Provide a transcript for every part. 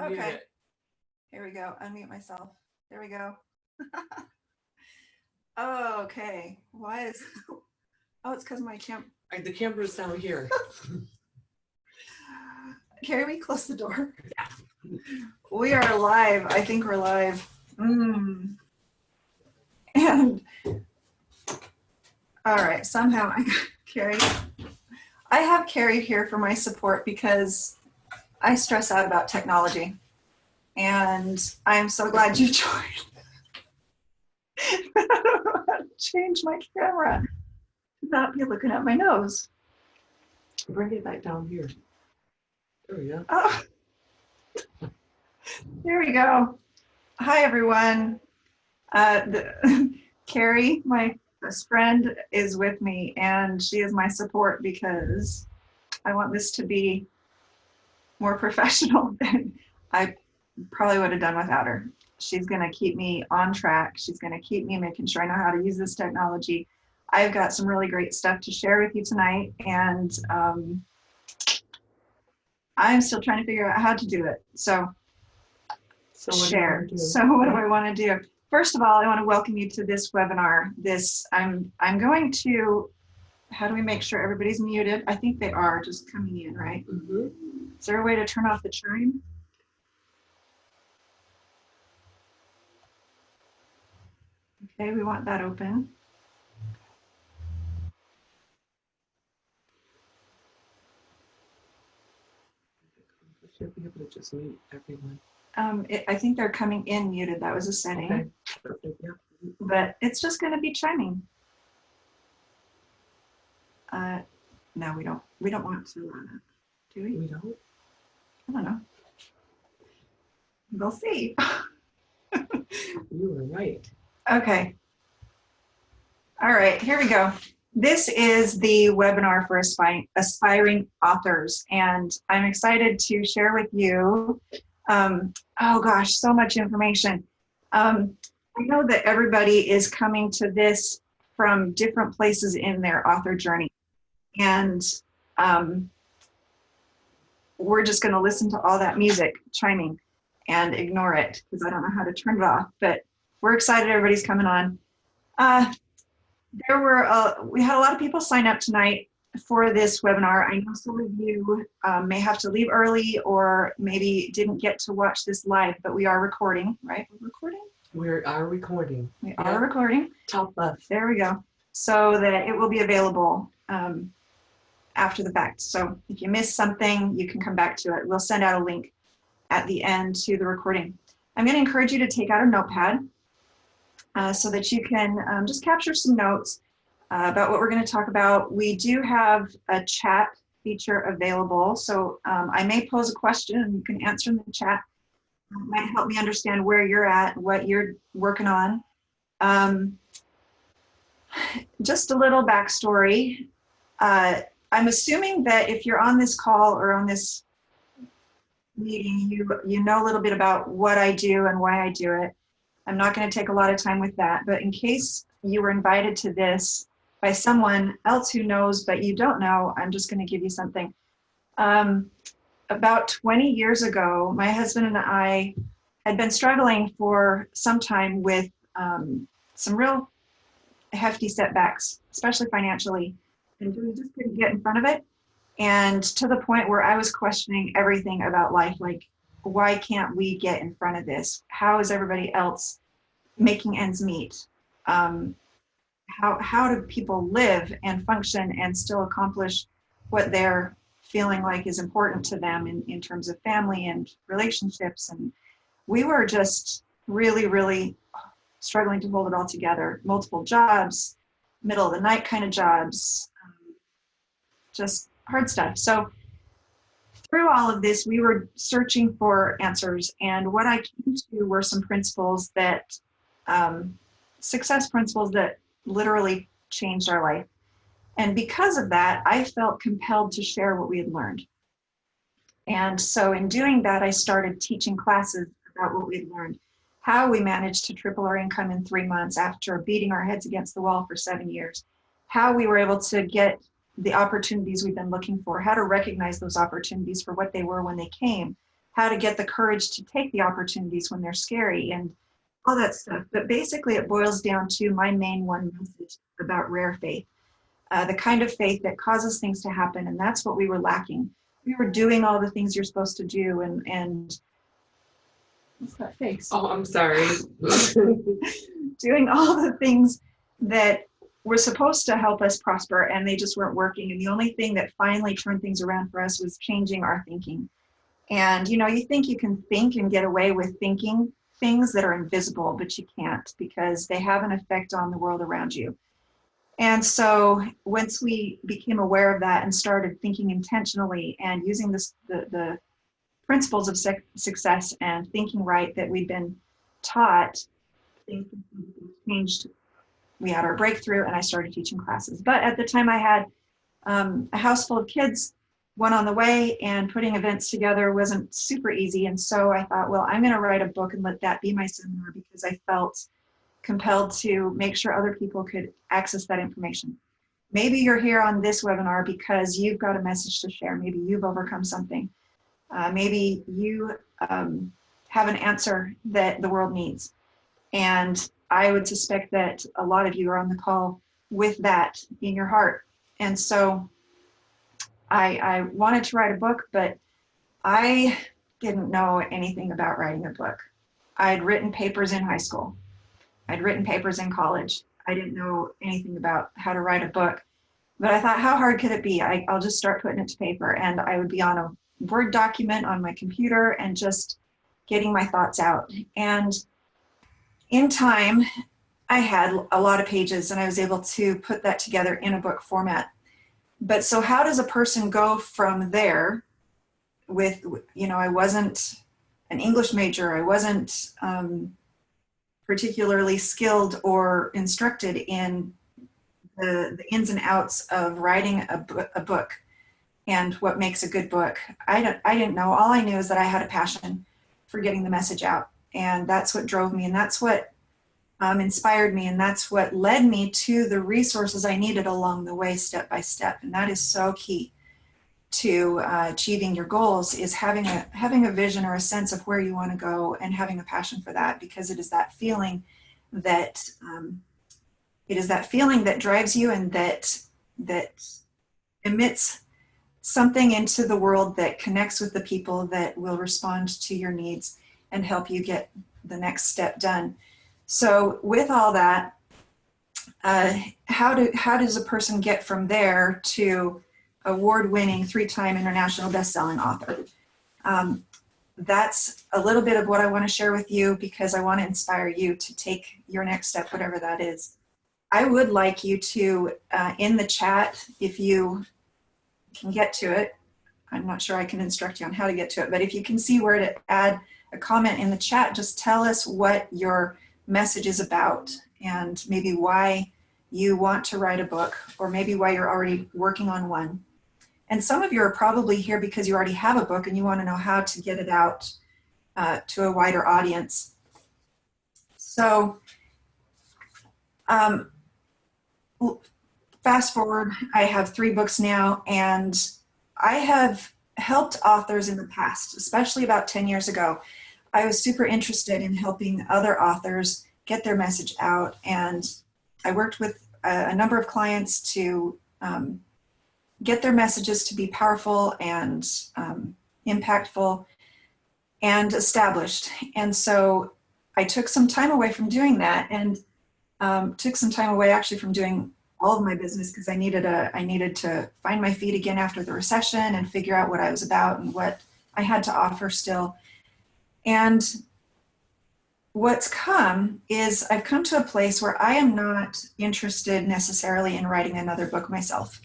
Okay. Here we go. Unmute myself. There we go. Oh, okay. Why is... Oh, it's because my the camera's down here. Carrie, we close the door. Yeah. We are live. I think we're live. And all right, somehow I got Carrie. I have Carrie here for my support because I stress out about technology. And I'm so glad you joined. I don't know how to change my camera to not be looking at my nose. Bring it back down here. There we go. Oh, there we go. Hi, everyone. Carrie, my best friend, is with me, and she is my support because I want this to be more professional than I probably would have done without her. She's going to keep me on track. She's going to keep me making sure I know how to use this technology. I've got some really great stuff to share with you tonight, and I'm still trying to figure out how to do it. So share. So what do I want to do? First of all, I want to welcome you to this webinar. I'm going to, how do we make sure everybody's muted? I think they are just coming in, right? Mm-hmm. Is there a way to turn off the chime? Okay, we want that open. Should be able to just mute everyone. I think they're coming in muted. That was a setting. Okay. Perfect. Yeah. But it's just going to be chiming. No, we don't. We don't want to. Do we? We don't. I don't know. We'll see. You were right. Okay. All right, here we go. This is the webinar for aspiring authors, and I'm excited to share with you, oh gosh, so much information. I know that everybody is coming to this from different places in their author journey, and we're just going to listen to all that music chiming and ignore it because I don't know how to turn it off, but we're excited everybody's coming on. We had a lot of people sign up tonight for this webinar. I know some of you may have to leave early or maybe didn't get to watch this live, but we are recording, right? We're recording? We are recording. We are recording. Top left. There we go. So that it will be available after the fact. So if you missed something, you can come back to it. We'll send out a link at the end to the recording. I'm going to encourage you to take out a notepad so that you can just capture some notes about what we're going to talk about. We do have a chat feature available, so I may pose a question and you can answer in the chat. It might help me understand where you're at, what you're working on. Just a little backstory. I'm assuming that if you're on this call or on this meeting, you know a little bit about what I do and why I do it. I'm not going to take a lot of time with that, but in case you were invited to this by someone else who knows but you don't know, I'm just going to give you something. About 20 years ago, my husband and I had been struggling for some time with some real hefty setbacks, especially financially, and we just couldn't get in front of it. And to the point where I was questioning everything about life, like, why can't we get in front of this? How is everybody else making ends meet? How do people live and function and still accomplish what they're feeling like is important to them in terms of family and relationships? And we were just really, really struggling to hold it all together. Multiple jobs, middle of the night kind of jobs, just hard stuff. So through all of this, we were searching for answers, and what I came to were some principles that, success principles that literally changed our life. And because of that, I felt compelled to share what we had learned. And so in doing that, I started teaching classes about what we had learned, how we managed to triple our income in 3 months after beating our heads against the wall for 7 years, how we were able to get the opportunities we've been looking for, how to recognize those opportunities for what they were when they came, how to get the courage to take the opportunities when they're scary and all that stuff. But basically it boils down to my main one message about rare faith, the kind of faith that causes things to happen. And that's what we were lacking. We were doing all the things you're supposed to do and what's that face? Oh, I'm sorry. Doing all the things that were supposed to help us prosper, and they just weren't working. And the only thing that finally turned things around for us was changing our thinking. And you know, you think you can think and get away with thinking things that are invisible, but you can't, because they have an effect on the world around you. And so once we became aware of that and started thinking intentionally and using the principles of success and thinking right that we'd been taught, things changed. We had our breakthrough and I started teaching classes. But at the time I had a house full of kids, one on the way, and putting events together wasn't super easy. And so I thought, well, I'm going to write a book and let that be my seminar, because I felt compelled to make sure other people could access that information. Maybe you're here on this webinar because you've got a message to share. Maybe you've overcome something. Maybe you have an answer that the world needs. And I would suspect that a lot of you are on the call with that in your heart. And so I wanted to write a book, but I didn't know anything about writing a book. I'd written papers in high school. I'd written papers in college. I didn't know anything about how to write a book, but I thought, how hard could it be? I'll just start putting it to paper, and I would be on a Word document on my computer and just getting my thoughts out. And in time, I had a lot of pages and I was able to put that together in a book format. But so how does a person go from there with, you know, I wasn't an English major, I wasn't particularly skilled or instructed in the ins and outs of writing a book and what makes a good book. I didn't know. All I knew is that I had a passion for getting the message out. And that's what drove me, and that's what inspired me, and that's what led me to the resources I needed along the way, step by step. And that is so key to achieving your goals, is having a vision or a sense of where you want to go and having a passion for that, because it is that feeling that drives you and that emits something into the world that connects with the people that will respond to your needs and help you get the next step done. So with all that, how does a person get from there to award-winning 3-time international best-selling author? That's a little bit of what I want to share with you, because I want to inspire you to take your next step, whatever that is. I would like you to, in the chat, if you can get to it, I'm not sure I can instruct you on how to get to it, but if you can see where to add a comment in the chat, just tell us what your message is about and maybe why you want to write a book, or maybe why you're already working on one. And some of you are probably here because you already have a book and you want to know how to get it out to a wider audience. So fast forward, I have 3 books now, and I have helped authors in the past, especially about 10 years ago. I was super interested in helping other authors get their message out, and I worked with a number of clients to get their messages to be powerful and impactful and established. And so I took some time away from doing that, and took some time away actually from doing all of my business, because I needed to find my feet again after the recession and figure out what I was about and what I had to offer still. And what's come is I've come to a place where I am not interested necessarily in writing another book myself.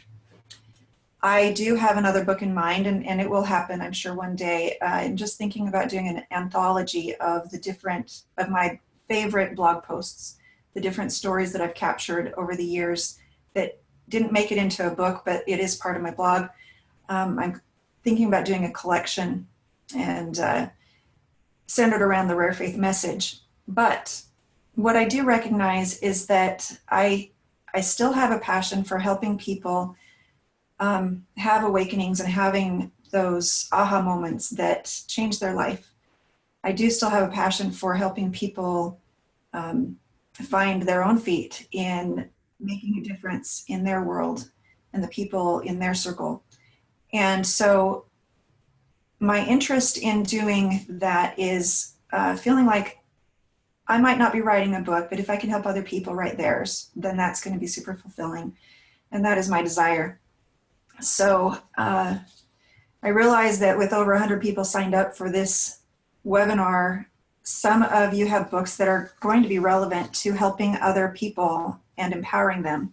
I do have another book in mind, and it will happen, I'm sure, one day. I'm just thinking about doing an anthology of my favorite blog posts, the different stories that I've captured over the years that didn't make it into a book, but it is part of my blog. I'm thinking about doing a collection and centered around the rare faith message. But what I do recognize is that I still have a passion for helping people have awakenings and having those aha moments that change their life. I do still have a passion for helping people find their own feet in making a difference in their world and the people in their circle. And so my interest in doing that is feeling like I might not be writing a book, but if I can help other people write theirs, then that's going to be super fulfilling. And that is my desire. So I realized that with over 100 people signed up for this webinar, some of you have books that are going to be relevant to helping other people and empowering them.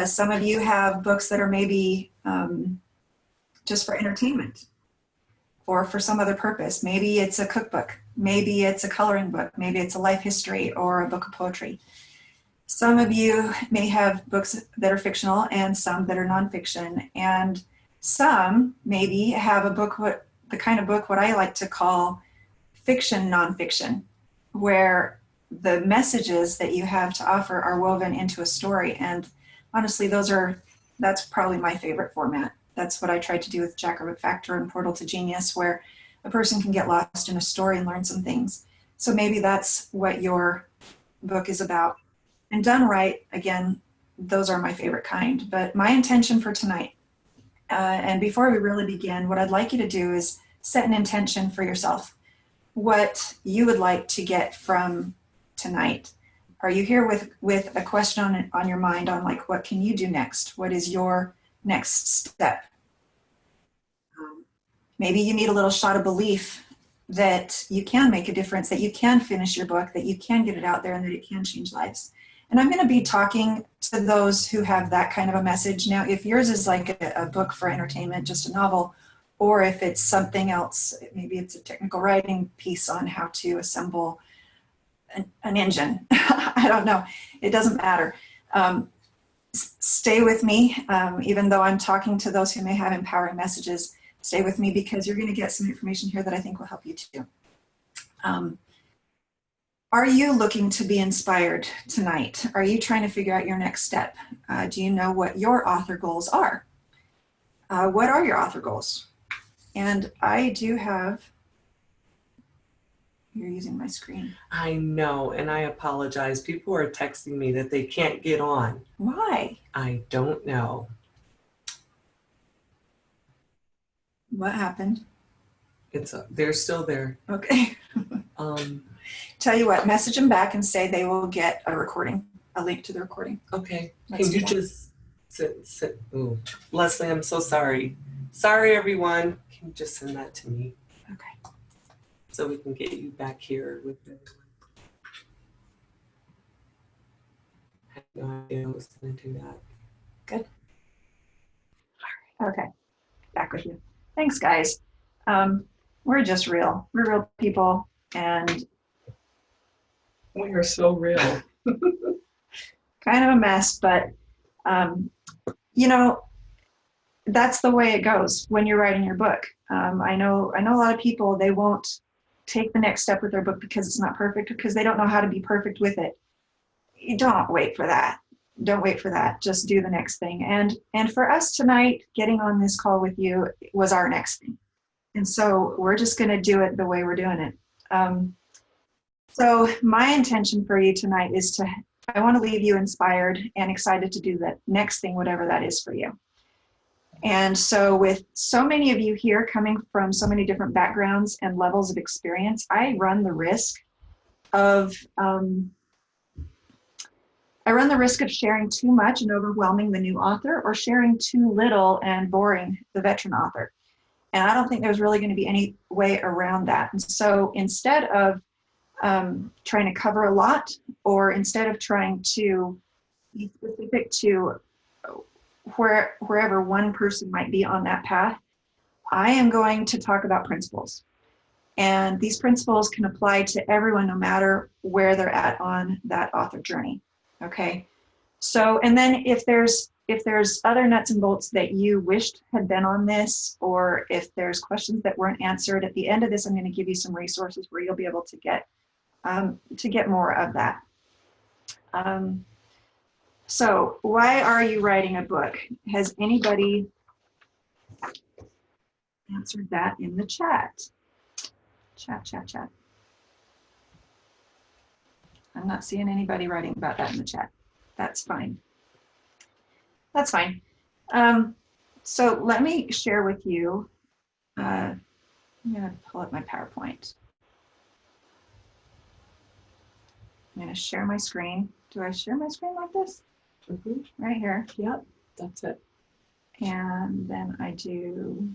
Some of you have books that are maybe just for entertainment or for some other purpose. Maybe it's a cookbook, maybe it's a coloring book, maybe it's a life history or a book of poetry. Some of you may have books that are fictional and some that are nonfiction, and some maybe have a book, the kind of book what I like to call fiction nonfiction, where the messages that you have to offer are woven into a story. And honestly, that's probably my favorite format. That's what I tried to do with Jackrabbit Factor and Portal to Genius, where a person can get lost in a story and learn some things. So maybe that's what your book is about. And done right, again, those are my favorite kind. But my intention for tonight, and before we really begin, what I'd like you to do is set an intention for yourself. What you would like to get from tonight. Are you here with a question on your mind on like, what can you do next? What is your next step? Maybe you need a little shot of belief that you can make a difference, that you can finish your book, that you can get it out there, and that it can change lives. And I'm going to be talking to those who have that kind of a message. Now, if yours is like a book for entertainment, just a novel, or if it's something else, maybe it's a technical writing piece on how to assemble an engine. I don't know. It doesn't matter. Stay with me, even though I'm talking to those who may have empowering messages. Stay with me because you're going to get some information here that I think will help you too. Are you looking to be inspired tonight? Are you trying to figure out your next step? Do you know what your author goals are? What are your author goals? And I do have, you're using my screen. I know, and I apologize. People are texting me that they can't get on. Why? I don't know. What happened? They're still there. Okay. Tell you what, message them back and say they will get a recording, a link to the recording. Okay. Let's Can you just sit? Ooh. Leslie, I'm so sorry. Sorry, everyone. Can you just send that to me? Okay. So we can get you back here with everyone. I had no idea I was going to do that. Good. Okay. Back with you. Thanks, guys. We're just real. We're real people, and We are so real. kind of a mess, but you know, that's the way it goes when you're writing your book. I know a lot of people, they won't take the next step with their book because it's not perfect, because they don't know how to be perfect with it. You don't wait for that. Don't wait for that. Just do the next thing. And for us tonight, getting on this call with you was our next thing. And so we're just going to do it the way we're doing it. So my intention for you tonight is I want to leave you inspired and excited to do that next thing, whatever that is for you. And so with so many of you here coming from so many different backgrounds and levels of experience, I run the risk of sharing too much and overwhelming the new author, or sharing too little and boring the veteran author. And I don't think there's really going to be any way around that. And so instead of trying to cover a lot, or instead of trying to be specific to wherever one person might be on that path, I am going to talk about principles. And these principles can apply to everyone, no matter where they're at on that author journey. Okay. So, and then if there's other nuts and bolts that you wished had been on this, or if there's questions that weren't answered, at the end of this, I'm going to give you some resources where you'll be able to get more of that. So why are you writing a book? Has anybody answered that in the chat. Chat. I'm not seeing anybody writing about that in the chat. That's fine. That's fine. So let me share with you. I'm going to pull up my PowerPoint. I'm going to share my screen. Do I share my screen like this? Right here. Yep, that's it. And then I do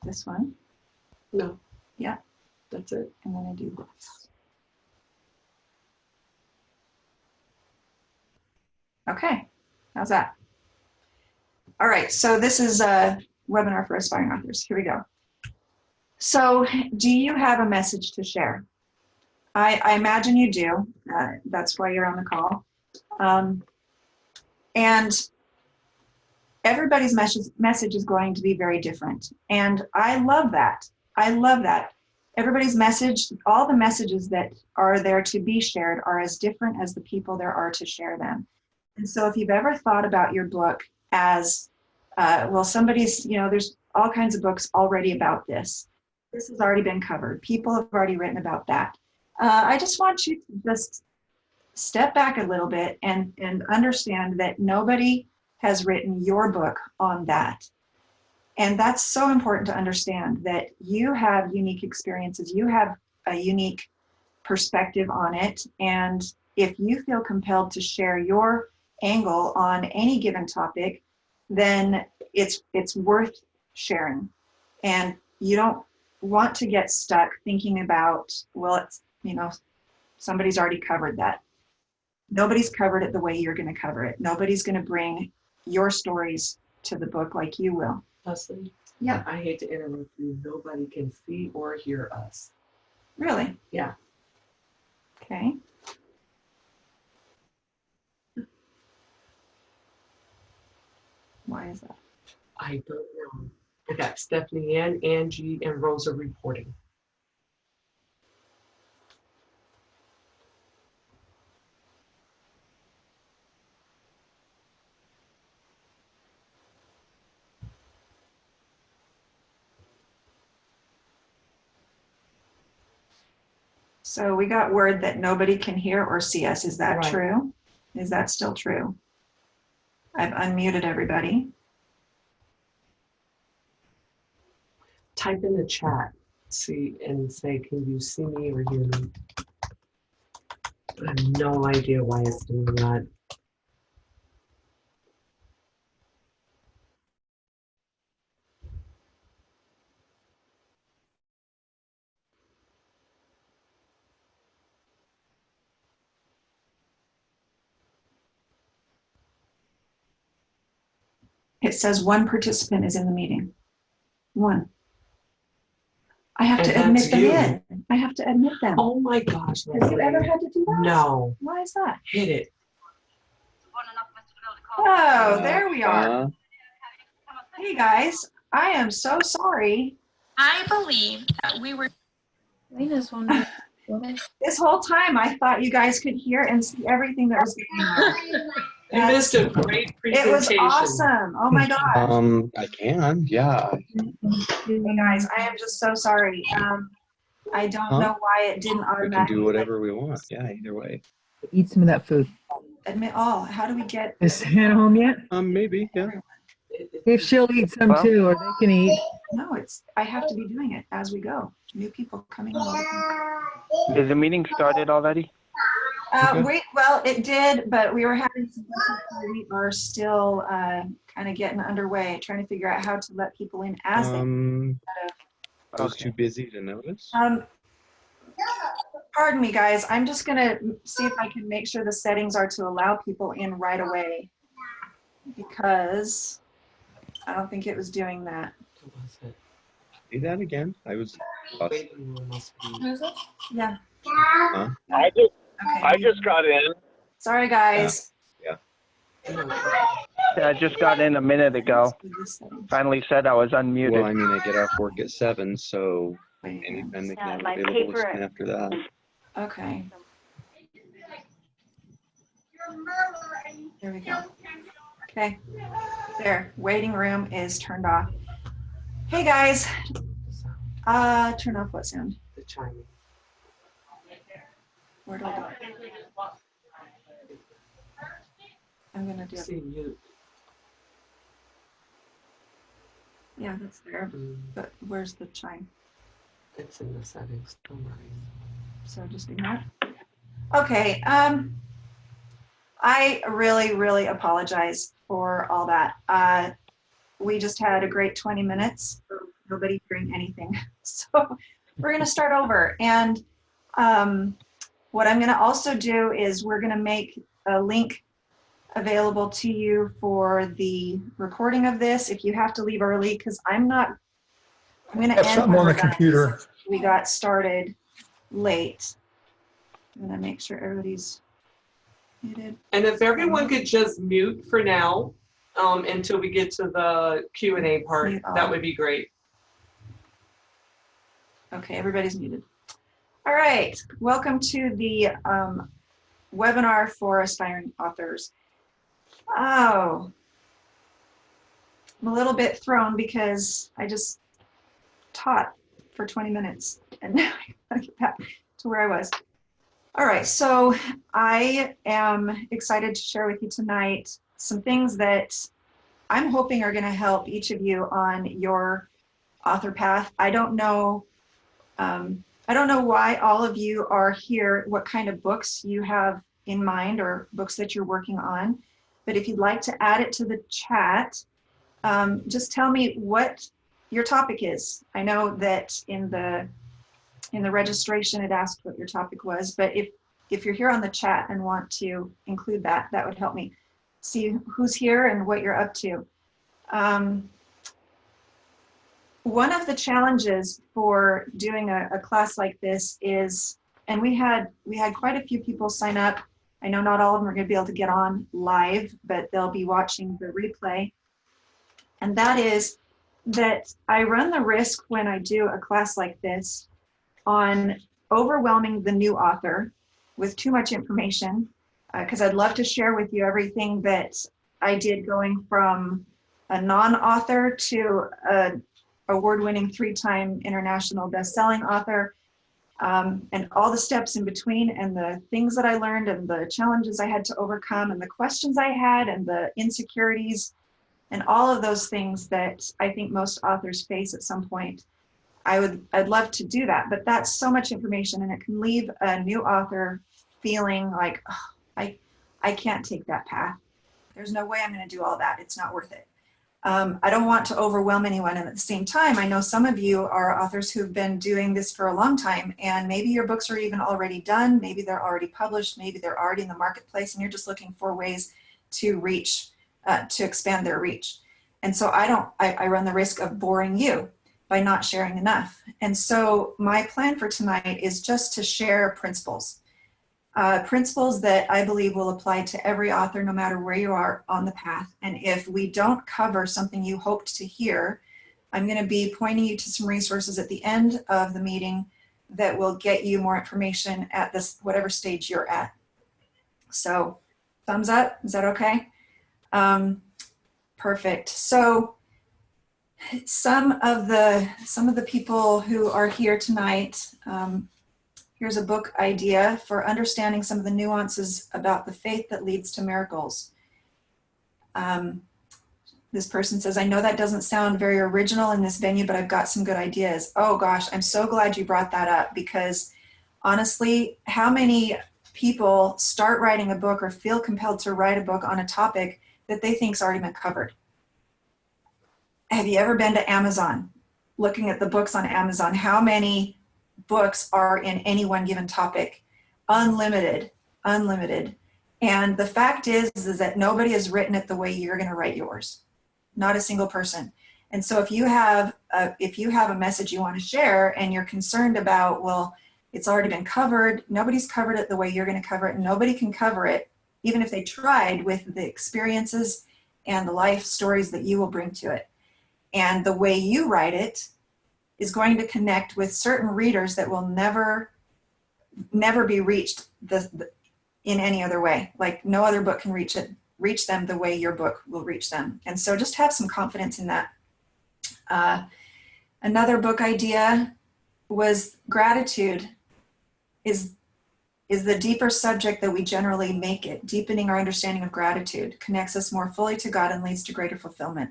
this one. No. Yeah. That's it. And then I do this. Okay, how's that? All right, so this is a webinar for aspiring authors. Here we go. So do you have a message to share? I imagine you do. That's why you're on the call. And everybody's message is going to be very different. And I love that. I love that. Everybody's message, all the messages that are there to be shared are as different as the people there are to share them. And so if you've ever thought about your book as, well, somebody's, there's all kinds of books already about this. This has already been covered. People have already written about that. I just want you to just step back a little bit and understand that nobody has written your book on that. And that's so important to understand, that you have unique experiences. You have a unique perspective on it. And if you feel compelled to share your angle on any given topic, then it's worth sharing. And you don't want to get stuck thinking about, well, it's, somebody's already covered that. Nobody's covered it the way you're going to cover it. Nobody's going to bring your stories to the book like you will. Leslie? Yeah. I hate to interrupt you. Nobody can see or hear us. Really? Yeah. Okay. Why is that? I don't know. I got Stephanie and Angie and Rosa reporting. So we got word that nobody can hear or see us. Is that Right. true? Is that still true? I've unmuted everybody. Type in the chat, see, and say, can you see me or hear me? I have no idea why it's doing that. It says one participant is in the meeting. One. I have to admit them in. I have to admit them. Oh my gosh. Have you ever had to do that? No. Why is that? Hit it. Oh, there we are. Hey guys, I am so sorry. I believe that we were. Lena's wondering. This whole time I thought you guys could hear and see everything that was going on. You missed a great presentation. It was awesome. Oh my gosh. I can, yeah. Hey guys, I am just so sorry. I don't know why it didn't We automatically. can do whatever we want. Yeah, either way. Eat some of that food. Admit all. How do we get? Is Hannah home yet? Maybe, yeah. If she'll eat some too, or they can eat. No, I have to be doing it as we go. New people coming in all the time. Is the meeting started already? Well, it did, but we were having some issues, so we are still kind of getting underway, trying to figure out how to let people in as they. I was too busy to notice. Pardon me, guys. I'm just gonna see if I can make sure the settings are to allow people in right away, because I don't think it was doing that. Do that again. I was. Yeah. Huh? I just got in. Sorry, guys. Yeah. I just got in a minute ago. Finally said I was unmuted. Well, I mean, I get off work at 7, so anytime they can have available is after that. Okay. There we go. Okay. There. Waiting room is turned off. Hey guys, turn off what sound? The chiming. Where do I do it? I'm gonna do it. See mute. Yeah, that's there. Mm, But where's the chime? it's in the settings. Don't worry. So just ignore it. Okay. I really apologize for all that. We just had a great 20 minutes of nobody hearing anything. So we're going to start over. And what I'm going to also do is we're going to make a link available to you for the recording of this if you have to leave early, because I'm going to Have end something when on we're the done. computer. We got started late. I'm going to make sure everybody's muted. And if everyone could just mute for now until we get to the Q&A part, Mute all. that would be great. Okay, everybody's muted. All right, welcome to the webinar for aspiring authors. Oh, I'm a little bit thrown because I just taught for 20 minutes and now I gotta get back to where I was. All right, so I am excited to share with you tonight some things that I'm hoping are gonna help each of you on your author path. I don't know why all of you are here, what kind of books you have in mind or books that you're working on. But if you'd like to add it to the chat, just tell me what your topic is. I know that in the registration it asked what your topic was, but if you're here on the chat and want to include that, that would help me see who's here and what you're up to. One of the challenges for doing a class like this is, and we had quite a few people sign up. I know not all of them are going to be able to get on live, but they'll be watching the replay. And that is that I run the risk when I do a class like this on overwhelming the new author with too much information, because I'd love to share with you everything that I did going from a non-author to a award-winning 3-time international best-selling author, and all the steps in between and the things that I learned and the challenges I had to overcome and the questions I had and the insecurities and all of those things that I think most authors face at some point. I'd love to do that, but that's so much information and it can leave a new author feeling like, oh, I can't take that path. There's no way I'm going to do all that. It's not worth it. I don't want to overwhelm anyone, and at the same time, I know some of you are authors who've been doing this for a long time, and maybe your books are even already done, maybe they're already published, maybe they're already in the marketplace, and you're just looking for ways to reach, to expand their reach. And so I run the risk of boring you by not sharing enough. And so my plan for tonight is just to share principles. Principles that I believe will apply to every author no matter where you are on the path. And if we don't cover something you hoped to hear, I'm going to be pointing you to some resources at the end of the meeting that will get you more information at this whatever stage you're at. So thumbs up, is that okay? Perfect. So some of the people who are here tonight, here's a book idea for understanding some of the nuances about the faith that leads to miracles. This person says, I know that doesn't sound very original in this venue, but I've got some good ideas. Oh gosh, I'm so glad you brought that up, because honestly, how many people start writing a book or feel compelled to write a book on a topic that they think's already been covered? Have you ever been to Amazon, looking at the books on Amazon? How many books are in any one given topic? Unlimited. And the fact is that nobody has written it the way you're going to write yours. Not a single person. And so if you have a message you want to share and you're concerned about, well, it's already been covered, nobody's covered it the way you're going to cover it, and nobody can cover it, even if they tried, with the experiences and the life stories that you will bring to it. And the way you write it is going to connect with certain readers that will never be reached in any other way. Like no other book can reach them the way your book will reach them. And so just have some confidence in that. Another book idea was gratitude is the deeper subject that we generally make it. Deepening our understanding of gratitude connects us more fully to God and leads to greater fulfillment.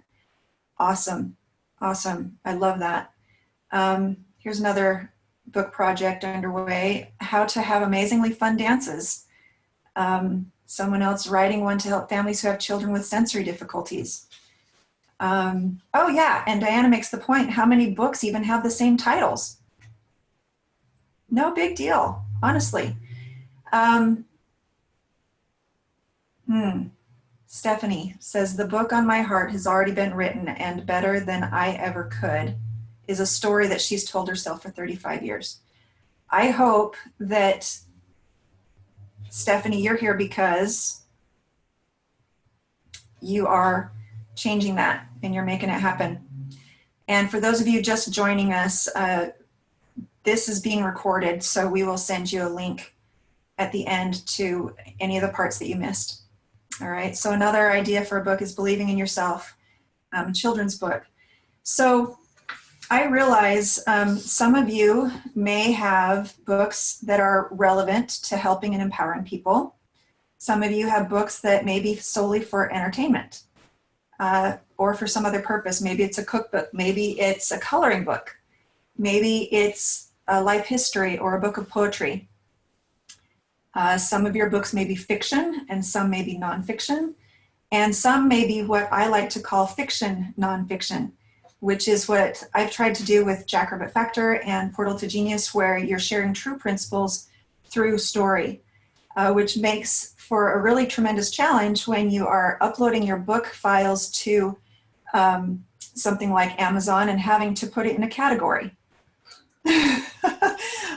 Awesome. Awesome. I love that. Here's another book project underway, How to Have Amazingly Fun Dances. Someone else writing one to help families who have children with sensory difficulties. Oh yeah, and Diana makes the point, how many books even have the same titles? No big deal, honestly. Stephanie says, the book on my heart has already been written, and better than I ever could is a story that she's told herself for 35 years. I hope that, Stephanie, you're here because you are changing that and you're making it happen. And for those of you just joining us, this is being recorded, so we will send you a link at the end to any of the parts that you missed. All right, so another idea for a book is Believing in Yourself, children's book. So I realize some of you may have books that are relevant to helping and empowering people. Some of you have books that may be solely for entertainment or for some other purpose. Maybe it's a cookbook, maybe it's a coloring book, maybe it's a life history or a book of poetry. Some of your books may be fiction and some may be nonfiction, and some may be what I like to call fiction nonfiction, which is what I've tried to do with Jackrabbit Factor and Portal to Genius, where you're sharing true principles through story, which makes for a really tremendous challenge when you are uploading your book files to something like Amazon and having to put it in a category.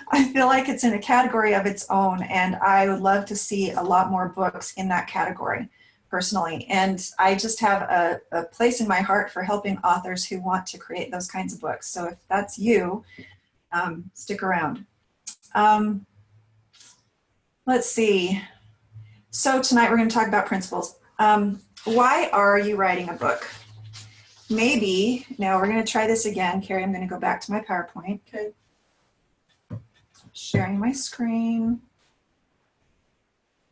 I feel like it's in a category of its own, and I would love to see a lot more books in that category personally. And I just have a place in my heart for helping authors who want to create those kinds of books. So if that's you, stick around. Let's see. So tonight we're going to talk about principles. Why are you writing a book? Maybe, now we're going to try this again. Carrie, I'm going to go back to my PowerPoint. Okay. Sharing my screen.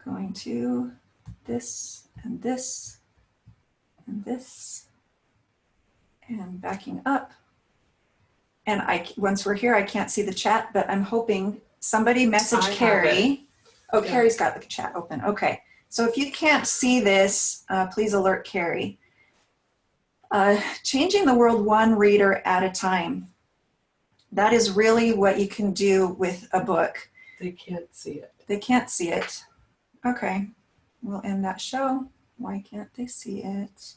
Going to this and this and this. And backing up. And once we're here, I can't see the chat, but I'm hoping somebody message Carrie. Oh, yeah. Carrie's got the chat open. Okay. So if you can't see this, please alert Carrie. Changing the world one reader at a time. That is really what you can do with a book. They can't see it. They can't see it. Okay. We'll end that show. Why can't they see it?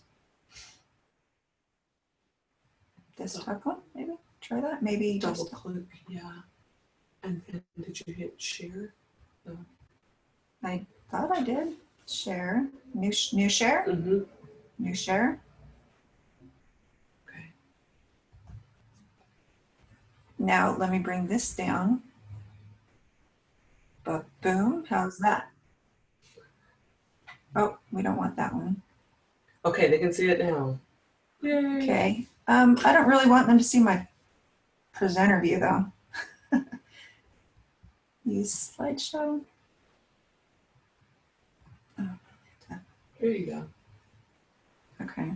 Desktop one, maybe? Try that. Maybe double just click, yeah. And did you hit share? No. I thought I did. Share. New share? Mm-hmm. New share. Okay. Now let me bring this down. Boom. How's that? Oh, we don't want that one. Okay, they can see it now. Yay. Okay. I don't really want them to see my presenter view though. Use slideshow. Oh, there you go. okay.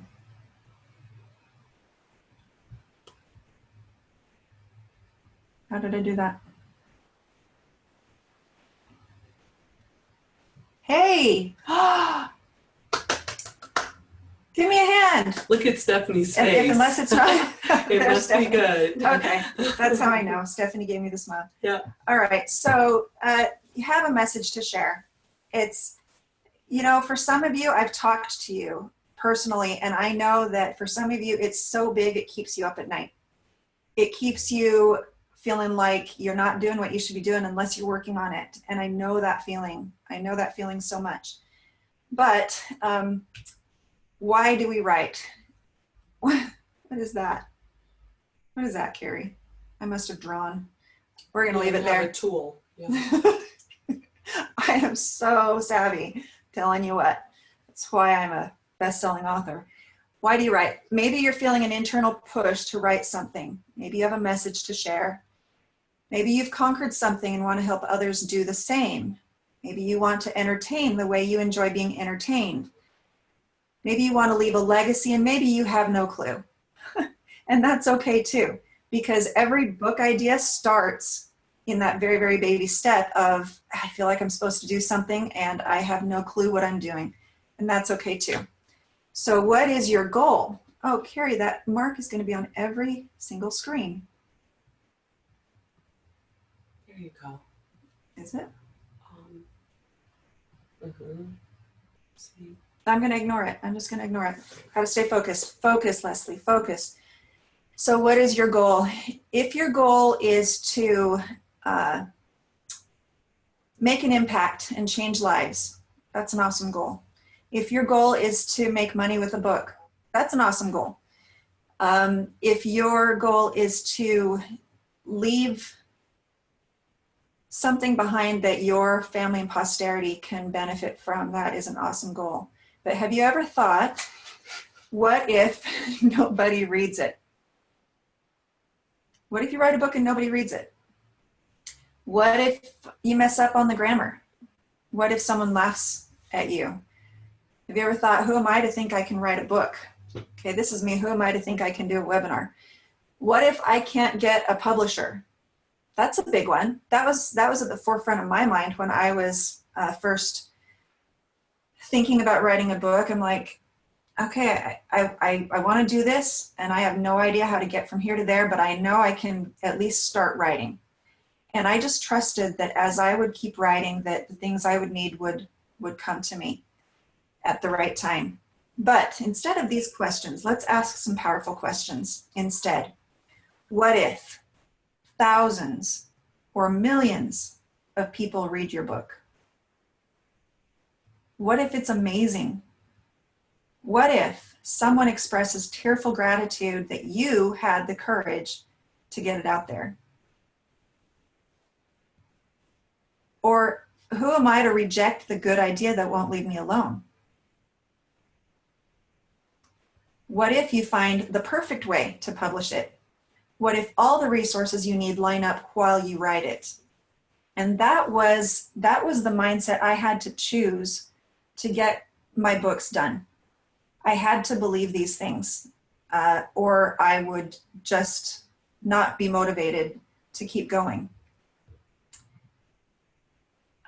How did I do that? Hey! Give me a hand. Look at Stephanie's face. Unless it's not. It must be good. Okay, that's how I know. Stephanie gave me the smile. Yeah. All right, so you have a message to share. It's, you know, for some of you, I've talked to you personally, and I know that for some of you, it's so big it keeps you up at night. It keeps you feeling like you're not doing what you should be doing unless you're working on it. And I know that feeling. I know that feeling so much. But why do we write? What is that? What is that, Carrie? I must have drawn. We're going to leave it there. A tool. Yeah. I am so savvy, telling you what. That's why I'm a best-selling author. Why do you write? Maybe you're feeling an internal push to write something. Maybe you have a message to share. Maybe you've conquered something and want to help others do the same. Maybe you want to entertain the way you enjoy being entertained. Maybe you want to leave a legacy, and maybe you have no clue. And that's okay too, because every book idea starts in that very, very baby step of, I feel like I'm supposed to do something and I have no clue what I'm doing. And that's okay too. So what is your goal? Oh, Carrie, that mark is going to be on every single screen. There you go. Is it? See. I'm going to ignore it. I'm just going to ignore it. Got to stay focused. Focus, Leslie, focus. So what is your goal? If your goal is to make an impact and change lives, that's an awesome goal. If your goal is to make money with a book, that's an awesome goal. If your goal is to leave something behind that your family and posterity can benefit from, that is an awesome goal. But have you ever thought, what if nobody reads it? What if you write a book and nobody reads it? What if you mess up on the grammar? What if someone laughs at you? Have you ever thought, who am I to think I can write a book? Okay, this is me. Who am I to think I can do a webinar? What if I can't get a publisher? That's a big one. That was at the forefront of my mind when I was first thinking about writing a book. I'm like, okay, I want to do this, and I have no idea how to get from here to there, but I know I can at least start writing. And I just trusted that as I would keep writing, that the things I would need would come to me at the right time. But instead of these questions, let's ask some powerful questions instead. What if thousands or millions of people read your book? What if it's amazing? What if someone expresses tearful gratitude that you had the courage to get it out there? Or who am I to reject the good idea that won't leave me alone? What if you find the perfect way to publish it? What if all the resources you need line up while you write it? And that was the mindset I had to choose to get my books done. I had to believe these things, or I would just not be motivated to keep going.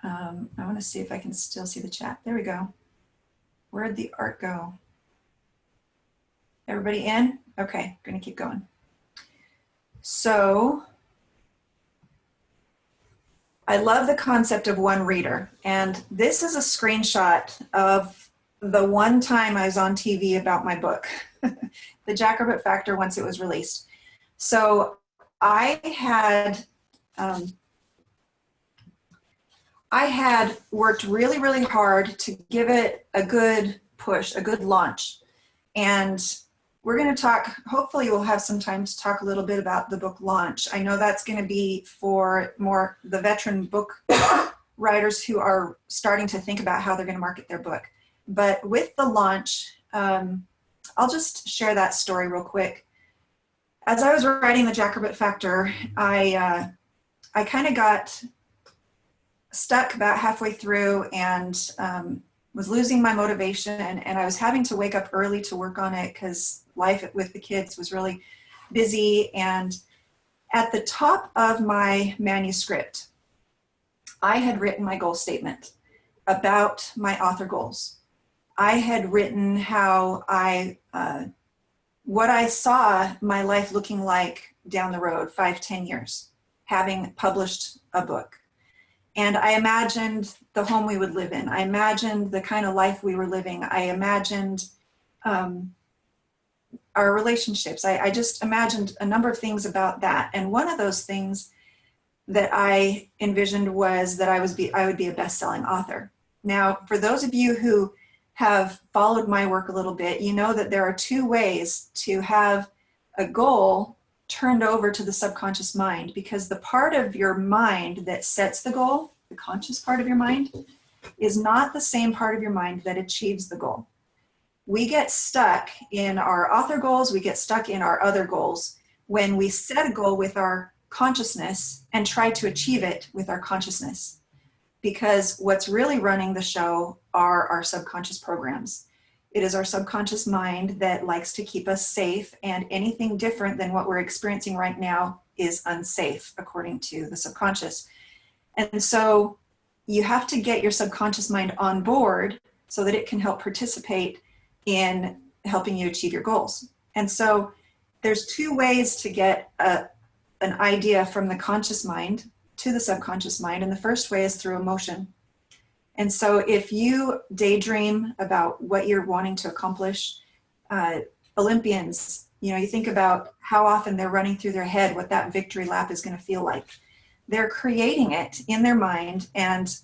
I want to see if I can still see the chat. There we go. Where'd the art go? Everybody in? Okay, going to keep going. So I love the concept of one reader. And this is a screenshot of the one time I was on TV about my book, The Jackrabbit Factor, once it was released. So I had worked really, really hard to give it a good push, a good launch. And we're going to talk, hopefully we'll have some time to talk a little bit about the book launch. I know that's going to be for more the veteran book writers who are starting to think about how they're going to market their book. But with the launch, I'll just share that story real quick. As I was writing The Jackrabbit Factor, I kind of got stuck about halfway through and was losing my motivation, and I was having to wake up early to work on it because life with the kids was really busy. And at the top of my manuscript, I had written my goal statement about my author goals. I had written how what I saw my life looking like down the road, 5-10 years, having published a book. And I imagined the home we would live in. I imagined the kind of life we were living. I imagined our relationships. I just imagined a number of things about that. And one of those things that I envisioned was that I would be a best-selling author. Now, for those of you who have followed my work a little bit, you know that there are two ways to have a goal turned over to the subconscious mind, because the part of your mind that sets the goal, the conscious part of your mind, is not the same part of your mind that achieves the goal. we get stuck in our author goals, we get stuck in our other goals when we set a goal with our consciousness and try to achieve it with our consciousness. Because what's really running the show are our subconscious programs. It is our subconscious mind that likes to keep us safe, and anything different than what we're experiencing right now is unsafe, according to the subconscious. And so you have to get your subconscious mind on board so that it can help participate in helping you achieve your goals. And so there's two ways to get an idea from the conscious mind to the subconscious mind. And the first way is through emotion. And so if you daydream about what you're wanting to accomplish, Olympians, you think about how often they're running through their head what that victory lap is going to feel like. They're creating it in their mind and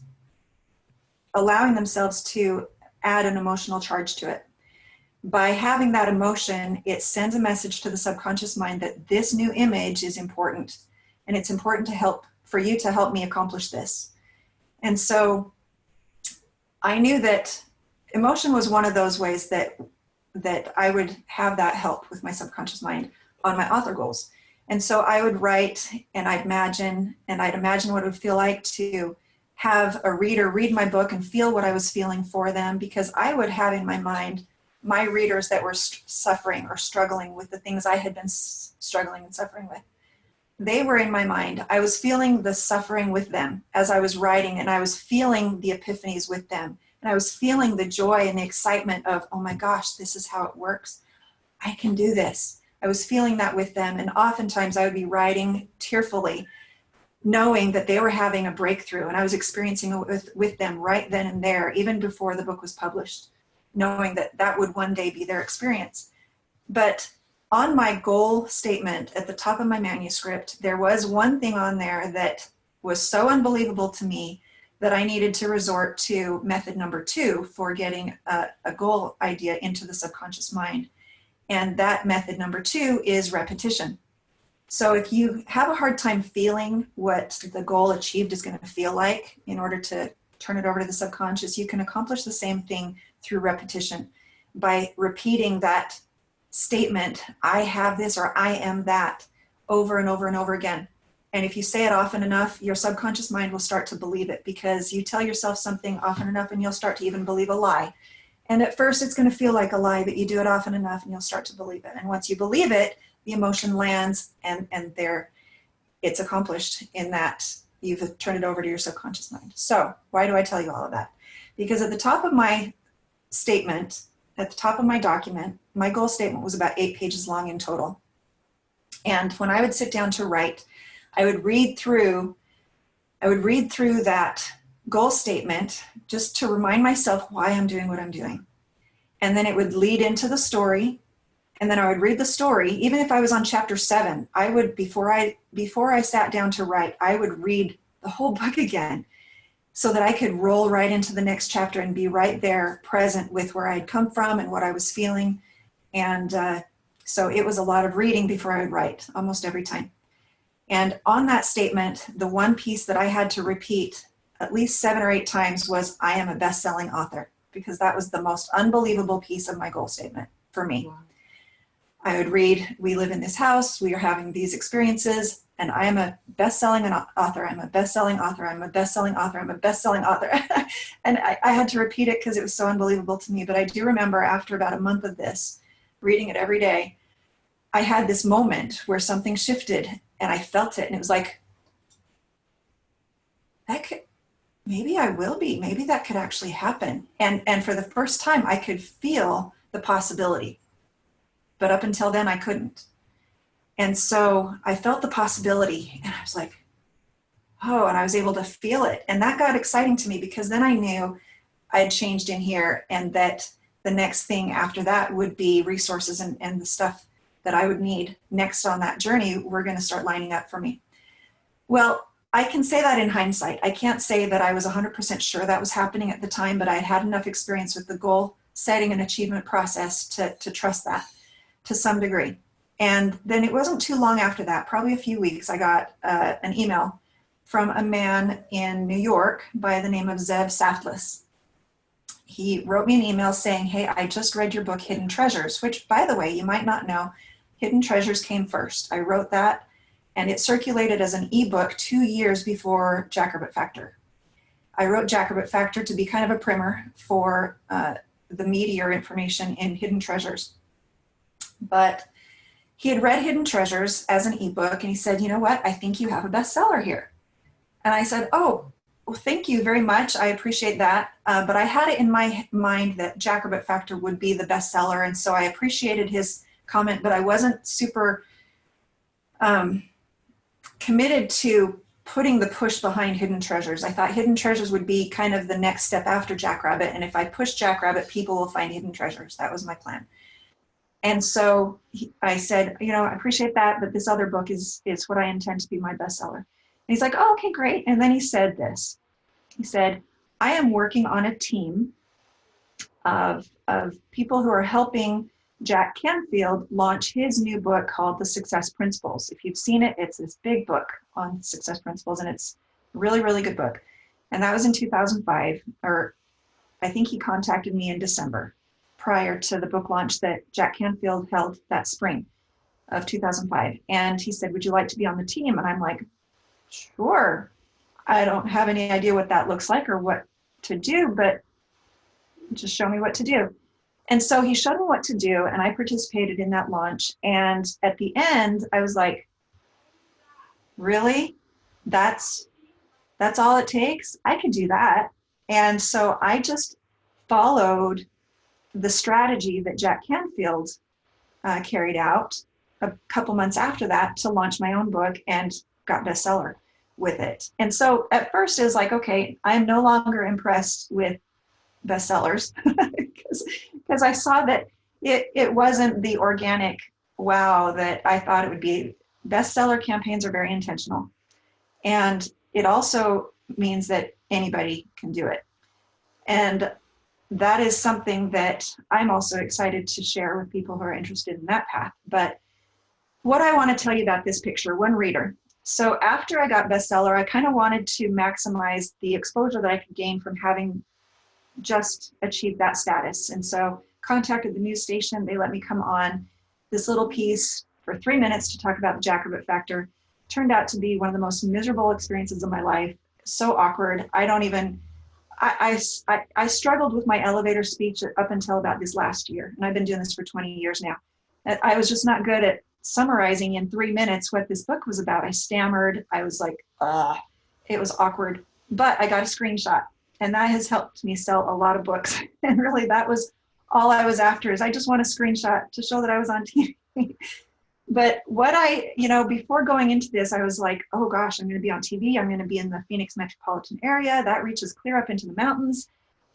allowing themselves to add an emotional charge to it. By having that emotion, it sends a message to the subconscious mind that this new image is important, and it's important for you to help me accomplish this. And so I knew that emotion was one of those ways that I would have that help with my subconscious mind on my author goals. And so I would write, and I'd imagine what it would feel like to have a reader read my book and feel what I was feeling for them, because I would have in my mind my readers that were suffering or struggling with the things I had been struggling and suffering with. They were in my mind. I was feeling the suffering with them as I was writing, and I was feeling the epiphanies with them. And I was feeling the joy and the excitement of, oh my gosh, this is how it works. I can do this. I was feeling that with them. And oftentimes I would be writing tearfully, knowing that they were having a breakthrough, and I was experiencing it with them right then and there, even before the book was published, knowing that that would one day be their experience. But on my goal statement at the top of my manuscript, there was one thing on there that was so unbelievable to me that I needed to resort to method number 2 for getting a goal idea into the subconscious mind. And that method number 2 is repetition. So if you have a hard time feeling what the goal achieved is going to feel like in order to turn it over to the subconscious, you can accomplish the same thing through repetition by repeating that statement, I have this or I am that, over and over and over again. And if you say it often enough, your subconscious mind will start to believe it, because you tell yourself something often enough and you'll start to even believe a lie. And at first it's going to feel like a lie, but you do it often enough and you'll start to believe it. And once you believe it, the emotion lands, and there it's accomplished in that you've turned it over to your subconscious mind. So why do I tell you all of that? Because at the top of my statement, at the top of my document, my goal statement was about 8 pages long in total. And when I would sit down to write, I would read through that goal statement just to remind myself why I'm doing what I'm doing. And then it would lead into the story. And then I would read the story. Even if I was on chapter 7, I would, before I sat down to write, I would read the whole book again so that I could roll right into the next chapter and be right there present with where I'd come from and what I was feeling. And so it was a lot of reading before I would write, almost every time. And on that statement, the one piece that I had to repeat at least 7 or 8 times was, I am a best-selling author, because that was the most unbelievable piece of my goal statement for me. Wow. I would read, we live in this house, we are having these experiences, and I am a best-selling author, I'm a best-selling author, I'm a best-selling author, I'm a best-selling author. And I had to repeat it because it was so unbelievable to me. But I do remember after about a month of this, reading it every day, I had this moment where something shifted and I felt it. And it was like, maybe I will be, maybe that could actually happen. And for the first time, I could feel the possibility. But up until then, I couldn't. And so I felt the possibility, and I was like, oh, and I was able to feel it. And that got exciting to me, because then I knew I had changed in here, and that the next thing after that would be resources and the stuff that I would need next on that journey were going to start lining up for me. Well, I can say that in hindsight. I can't say that I was 100% sure that was happening at the time, but I had had enough experience with the goal setting and achievement process to trust that to some degree. And then it wasn't too long after that, probably a few weeks, I got an email from a man in New York by the name of Zev Saftlis. he wrote me an email saying, hey, I just read your book, Hidden Treasures, which, by the way, you might not know, Hidden Treasures came first. I wrote that, and it circulated as an ebook 2 years before Jackrabbit Factor. I wrote Jackrabbit Factor to be kind of a primer for the meatier information in Hidden Treasures. But he had read Hidden Treasures as an ebook, and he said, you know what, I think you have a bestseller here. And I said, oh, well, thank you very much. I appreciate that. But I had it in my mind that Jackrabbit Factor would be the bestseller. And so I appreciated his comment, but I wasn't super committed to putting the push behind Hidden Treasures. I thought Hidden Treasures would be kind of the next step after Jackrabbit. And if I push Jackrabbit, people will find Hidden Treasures. That was my plan. And so I said, you know, I appreciate that, but this other book is what I intend to be my bestseller. And he's like, oh, okay, great. And then he said this. He said, I am working on a team of people who are helping Jack Canfield launch his new book called The Success Principles. If you've seen it, it's this big book on success principles, and it's a really, really good book. And that was in 2005, or I think he contacted me in December prior to the book launch that Jack Canfield held that spring of 2005. And he said, would you like to be on the team? And I'm like, sure. I don't have any idea what that looks like or what to do, but just show me what to do. And so he showed me what to do, and I participated in that launch. And at the end, I was like, really? That's all it takes? I could do that. And so I just followed the strategy that Jack Canfield carried out a couple months after that to launch my own book, and got bestseller with it. And so at first it was like, okay, I'm no longer impressed with bestsellers because I saw that it wasn't the organic wow that I thought it would be. Bestseller campaigns are very intentional. And it also means that anybody can do it. And that is something that I'm also excited to share with people who are interested in that path. But what I want to tell you about this picture, one reader. So after I got bestseller, I kind of wanted to maximize the exposure that I could gain from having just achieved that status. And so contacted the news station. They let me come on this little piece for 3 minutes to talk about the Jackrabbit Factor. Turned out to be one of the most miserable experiences of my life. So awkward. I struggled with my elevator speech up until about this last year. And I've been doing this for 20 years now. I was just not good at summarizing in 3 minutes what this book was about. I stammered. I was like, it was awkward. But I got a screenshot. And that has helped me sell a lot of books. And really, that was all I was after, is I just want a screenshot to show that I was on TV. But what before going into this, I was like, oh gosh, I'm going to be on TV. I'm going to be in the Phoenix metropolitan area. That reaches clear up into the mountains.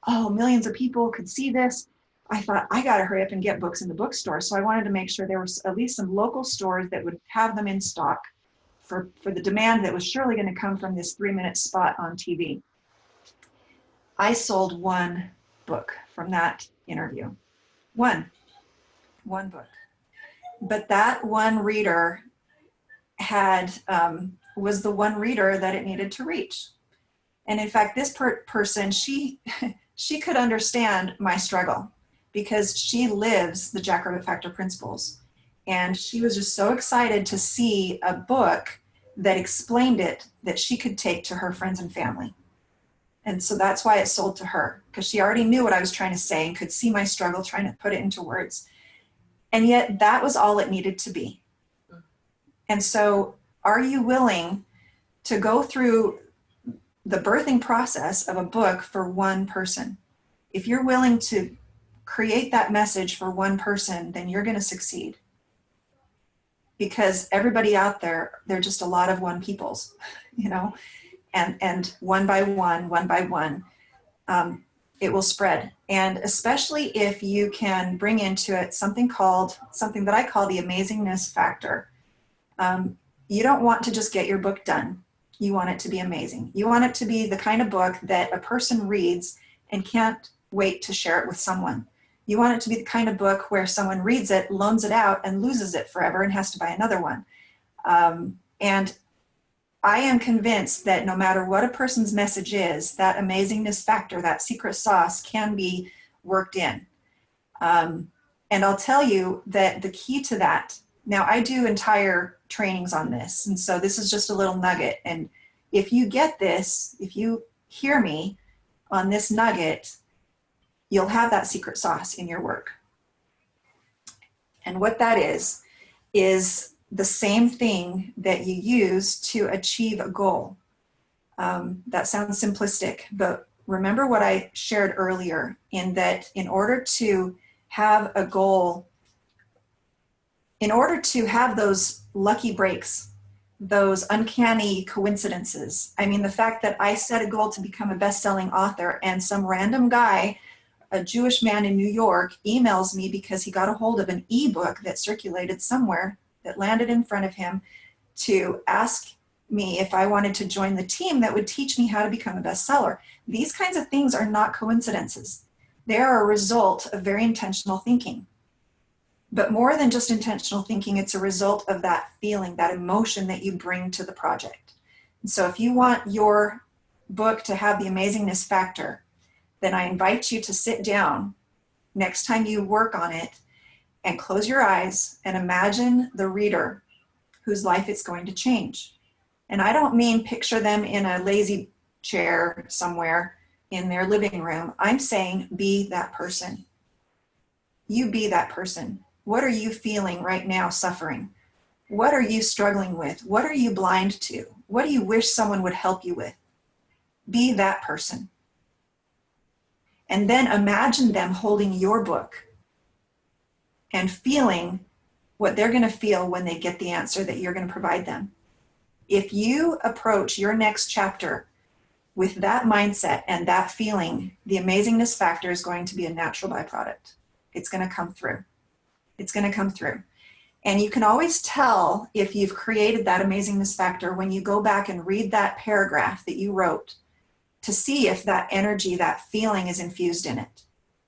Oh, millions of people could see this. I thought, I got to hurry up and get books in the bookstore. So I wanted to make sure there was at least some local stores that would have them in stock for the demand that was surely going to come from this 3-minute spot on TV. I sold one book from that interview. One book. But that one reader was the one reader that it needed to reach. And in fact, this person, she could understand my struggle because she lives the Jackrabbit Factor principles. And she was just so excited to see a book that explained it that she could take to her friends and family. And so that's why it sold to her, because she already knew what I was trying to say and could see my struggle trying to put it into words. And yet that was all it needed to be. And so are you willing to go through the birthing process of a book for one person? If you're willing to create that message for one person, then you're going to succeed. Because everybody out there, they're just a lot of one peoples, and one by one, it will spread. And especially if you can bring into it something that I call the amazingness factor. You don't want to just get your book done. You want it to be amazing. You want it to be the kind of book that a person reads and can't wait to share it with someone. You want it to be the kind of book where someone reads it, loans it out, and loses it forever and has to buy another one. And I am convinced that no matter what a person's message is, that amazingness factor, that secret sauce can be worked in. And I'll tell you that the key to that, now I do entire trainings on this, and so this is just a little nugget. And if you get this, if you hear me on this nugget, you'll have that secret sauce in your work. And what that is the same thing that you use to achieve a goal. That sounds simplistic, but remember what I shared earlier, in that in order to have a goal, in order to have those lucky breaks, those uncanny coincidences. I mean, the fact that I set a goal to become a best-selling author and some random guy, a Jewish man in New York, emails me because he got a hold of an ebook that circulated somewhere that landed in front of him to ask me if I wanted to join the team that would teach me how to become a bestseller. These kinds of things are not coincidences. They are a result of very intentional thinking. But more than just intentional thinking, it's a result of that feeling, that emotion that you bring to the project. And so if you want your book to have the amazingness factor, then I invite you to sit down next time you work on it and close your eyes and imagine the reader whose life it's going to change. And I don't mean picture them in a lazy chair somewhere in their living room. I'm saying be that person. You be that person. What are you feeling right now, suffering? What are you struggling with? What are you blind to? What do you wish someone would help you with? Be that person. And then imagine them holding your book and feeling what they're going to feel when they get the answer that you're going to provide them. If you approach your next chapter with that mindset and that feeling, the amazingness factor is going to be a natural byproduct. It's going to come through. It's going to come through. And you can always tell if you've created that amazingness factor when you go back and read that paragraph that you wrote to see if that energy, that feeling is infused in it.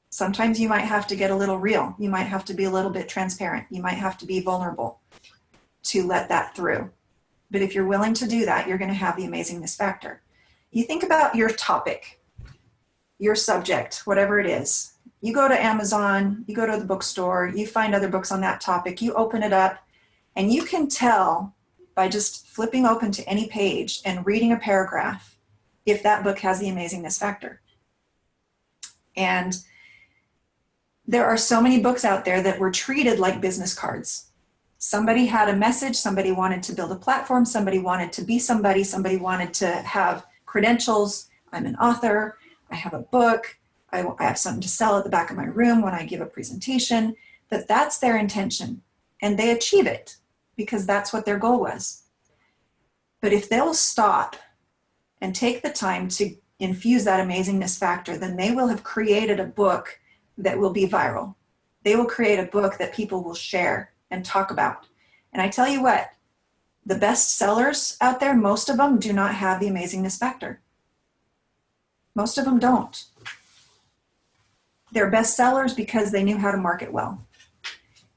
Sometimes you might have to get a little real. You might have to be a little bit transparent. You might have to be vulnerable to let that through. But if you're willing to do that, you're going to have the amazingness factor. You think about your topic, your subject, whatever it is. You go to Amazon, you go to the bookstore, you find other books on that topic, you open it up, and you can tell by just flipping open to any page and reading a paragraph if that book has the amazingness factor. And there are so many books out there that were treated like business cards. Somebody had a message, somebody wanted to build a platform, somebody wanted to be somebody, somebody wanted to have credentials. I'm an author, I have a book, I have something to sell at the back of my room when I give a presentation. That's their intention, and they achieve it because that's what their goal was. But if they'll stop and take the time to infuse that amazingness factor, then they will have created a book that will be viral. They will create a book that people will share and talk about. And I tell you what, the best sellers out there, most of them do not have the amazingness factor. Most of them don't. They're best sellers because they knew how to market well.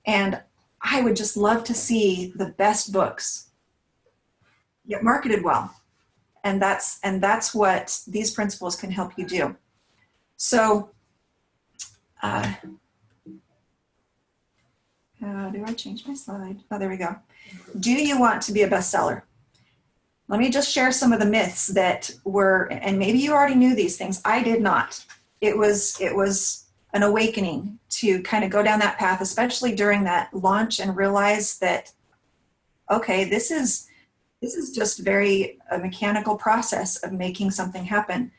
And I would just love to see the best books get marketed well. And that's what these principles can help you do. So, do I change my slide? Oh, there we go. Do you want to be a bestseller? Let me just share some of the myths that were, and maybe you already knew these things. I did not. It was an awakening to kind of go down that path, especially during that launch, and realize that, okay, this is just a mechanical process of making something happen.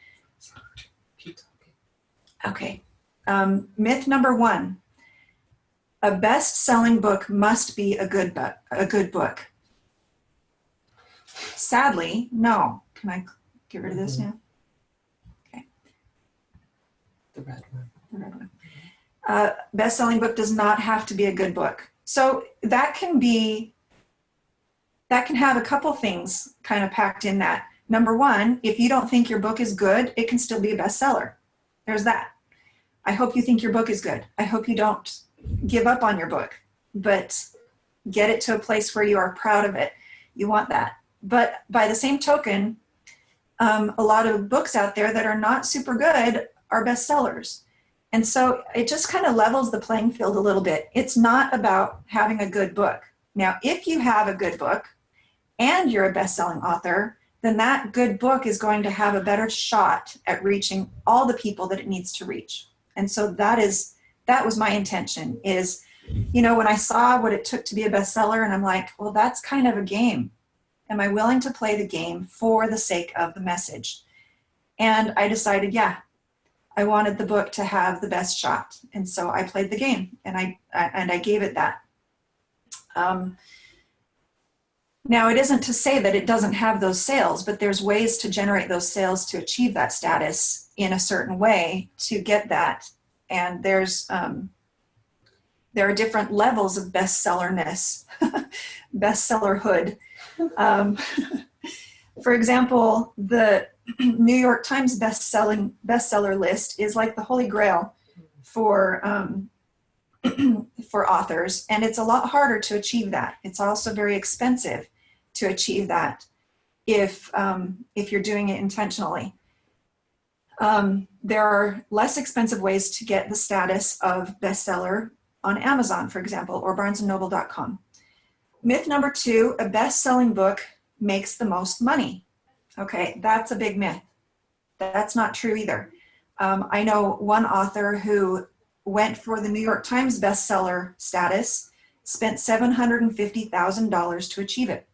Keep talking. Okay. Myth number 1. A best-selling book must be a good book. Sadly, no. Can I get rid of this now? Okay. The red one. The red one. Best-selling book does not have to be a good book. So that can have a couple things kind of packed in that. Number 1, if you don't think your book is good, it can still be a bestseller. There's that. I hope you think your book is good. I hope you don't give up on your book, but get it to a place where you are proud of it. You want that. But by the same token, a lot of books out there that are not super good are bestsellers. And so it just kind of levels the playing field a little bit. It's not about having a good book. Now, if you have a good book and you're a best-selling author, then that good book is going to have a better shot at reaching all the people that it needs to reach. And so that was my intention is, you know, when I saw what it took to be a bestseller, and I'm like, well, that's kind of a game. Am I willing to play the game for the sake of the message? And I decided, yeah, I wanted the book to have the best shot. And so I played the game, and I gave it that. Now, it isn't to say that it doesn't have those sales, but there's ways to generate those sales to achieve that status in a certain way to get that. And there are different levels of bestsellerness, bestsellerhood. For example, the New York Times bestseller list is like the Holy Grail for authors, and it's a lot harder to achieve that. It's also very expensive to achieve that if you're doing it intentionally. There are less expensive ways to get the status of bestseller on Amazon, for example, or barnesandnoble.com. Myth number 2, a best-selling book makes the most money. Okay, that's a big myth. That's not true either. I know one author who went for the New York Times bestseller status, spent $750,000 to achieve it.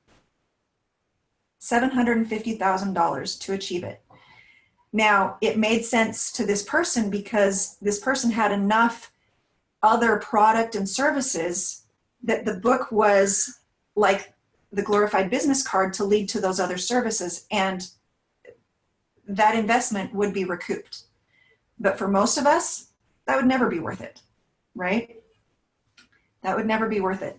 $750,000 to achieve it. Now, it made sense to this person because this person had enough other product and services that the book was like the glorified business card to lead to those other services, and that investment would be recouped. But for most of us, that would never be worth it, right? That would never be worth it.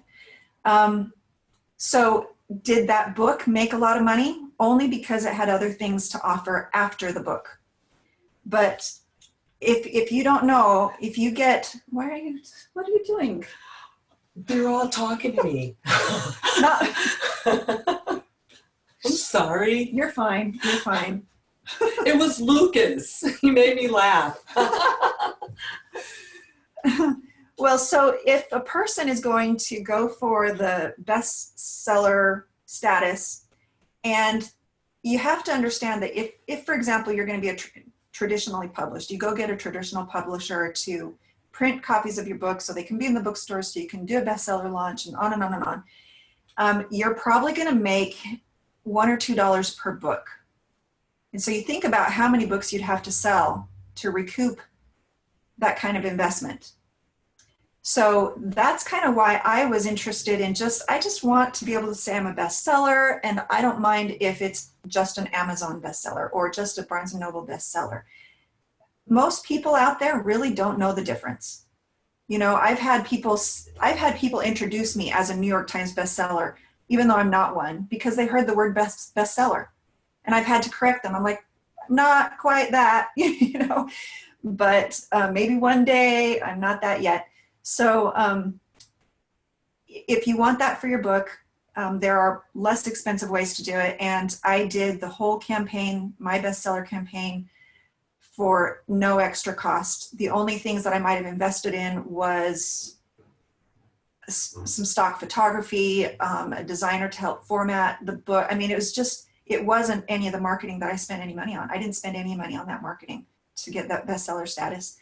So did that book make a lot of money? Only because it had other things to offer after the book. But if you don't know, if you get, what are you doing? They're all talking to me. Not, I'm sorry. you're fine, you're fine. It was Lucas. He made me laugh. Well, so if a person is going to go for the bestseller status, and you have to understand that if for example, you're going to be traditionally published, you go get a traditional publisher to print copies of your book so they can be in the bookstore so you can do a bestseller launch and on and on and on. You're probably going to make $1 or $2 per book. And so you think about how many books you'd have to sell to recoup that kind of investment. So that's kind of why I was interested in I just want to be able to say I'm a bestseller, and I don't mind if it's just an Amazon bestseller or just a Barnes & Noble bestseller. Most people out there really don't know the difference. You know, I've had people introduce me as a New York Times bestseller, even though I'm not one, because they heard the word bestseller. And I've had to correct them. I'm like, not quite that, you know, but maybe one day. I'm not that yet. So if you want that for your book, there are less expensive ways to do it. And I did the whole campaign, my bestseller campaign, for no extra cost. The only things that I might have invested in was some stock photography, a designer to help format the book. I mean, it wasn't any of the marketing that I spent any money on. I didn't spend any money on that marketing to get that bestseller status.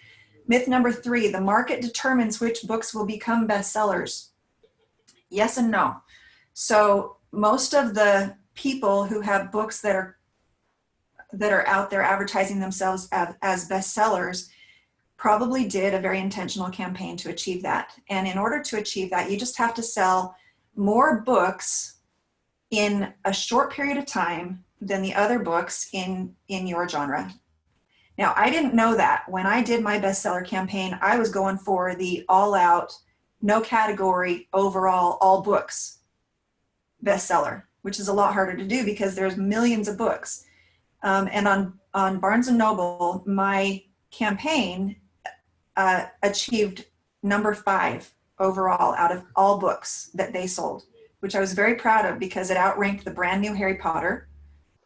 Myth number 3, the market determines which books will become bestsellers. Yes and no. So most of the people who have books that are out there advertising themselves as bestsellers probably did a very intentional campaign to achieve that. And in order to achieve that, you just have to sell more books in a short period of time than the other books in your genre. Now, I didn't know that. When I did my bestseller campaign, I was going for the all-out, no category, overall, all books bestseller, which is a lot harder to do because there's millions of books. And on Barnes & Noble, my campaign achieved number 5 overall out of all books that they sold. which I was very proud of because it outranked the brand new Harry Potter.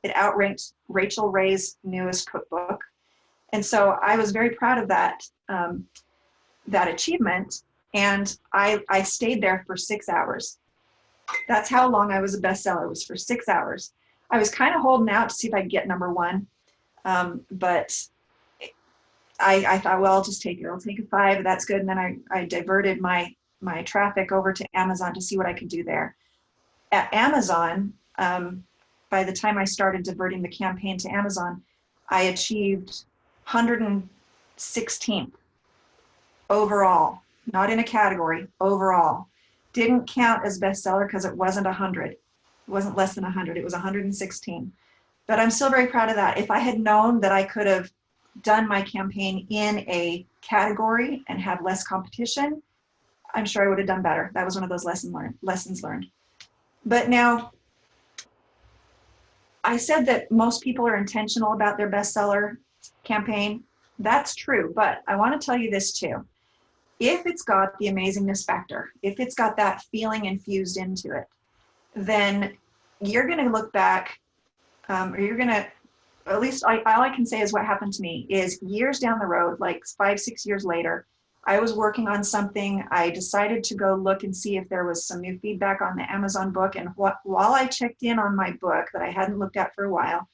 It outranked Rachel Ray's newest cookbook. And so I was very proud of that, that achievement. And I stayed there for 6 hours. That's how long I was a bestseller, was for 6 hours. I was kind of holding out to see if I could get number one. But I thought, well, I'll just take it. I'll take a 5. That's good. And then I diverted my traffic over to Amazon to see what I could do there. At Amazon, by the time I started diverting the campaign to Amazon, I achieved 116th overall, not in a category, overall. Didn't count as bestseller because it wasn't 100. It wasn't less than 100. It was 116. But I'm still very proud of that. If I had known that I could have done my campaign in a category and had less competition, I'm sure I would have done better. That was one of those lessons learned. But now, I said that most people are intentional about their bestseller campaign. That's true, but I want to tell you this too. If it's got the amazingness factor, if it's got that feeling infused into it, then you're going to look back, or you're going to, at least all I can say is what happened to me is years down the road, like 5-6 years later, I was working on something. I decided to go look and see if there was some new feedback on the Amazon book. And while I checked in on my book that I hadn't looked at for a while,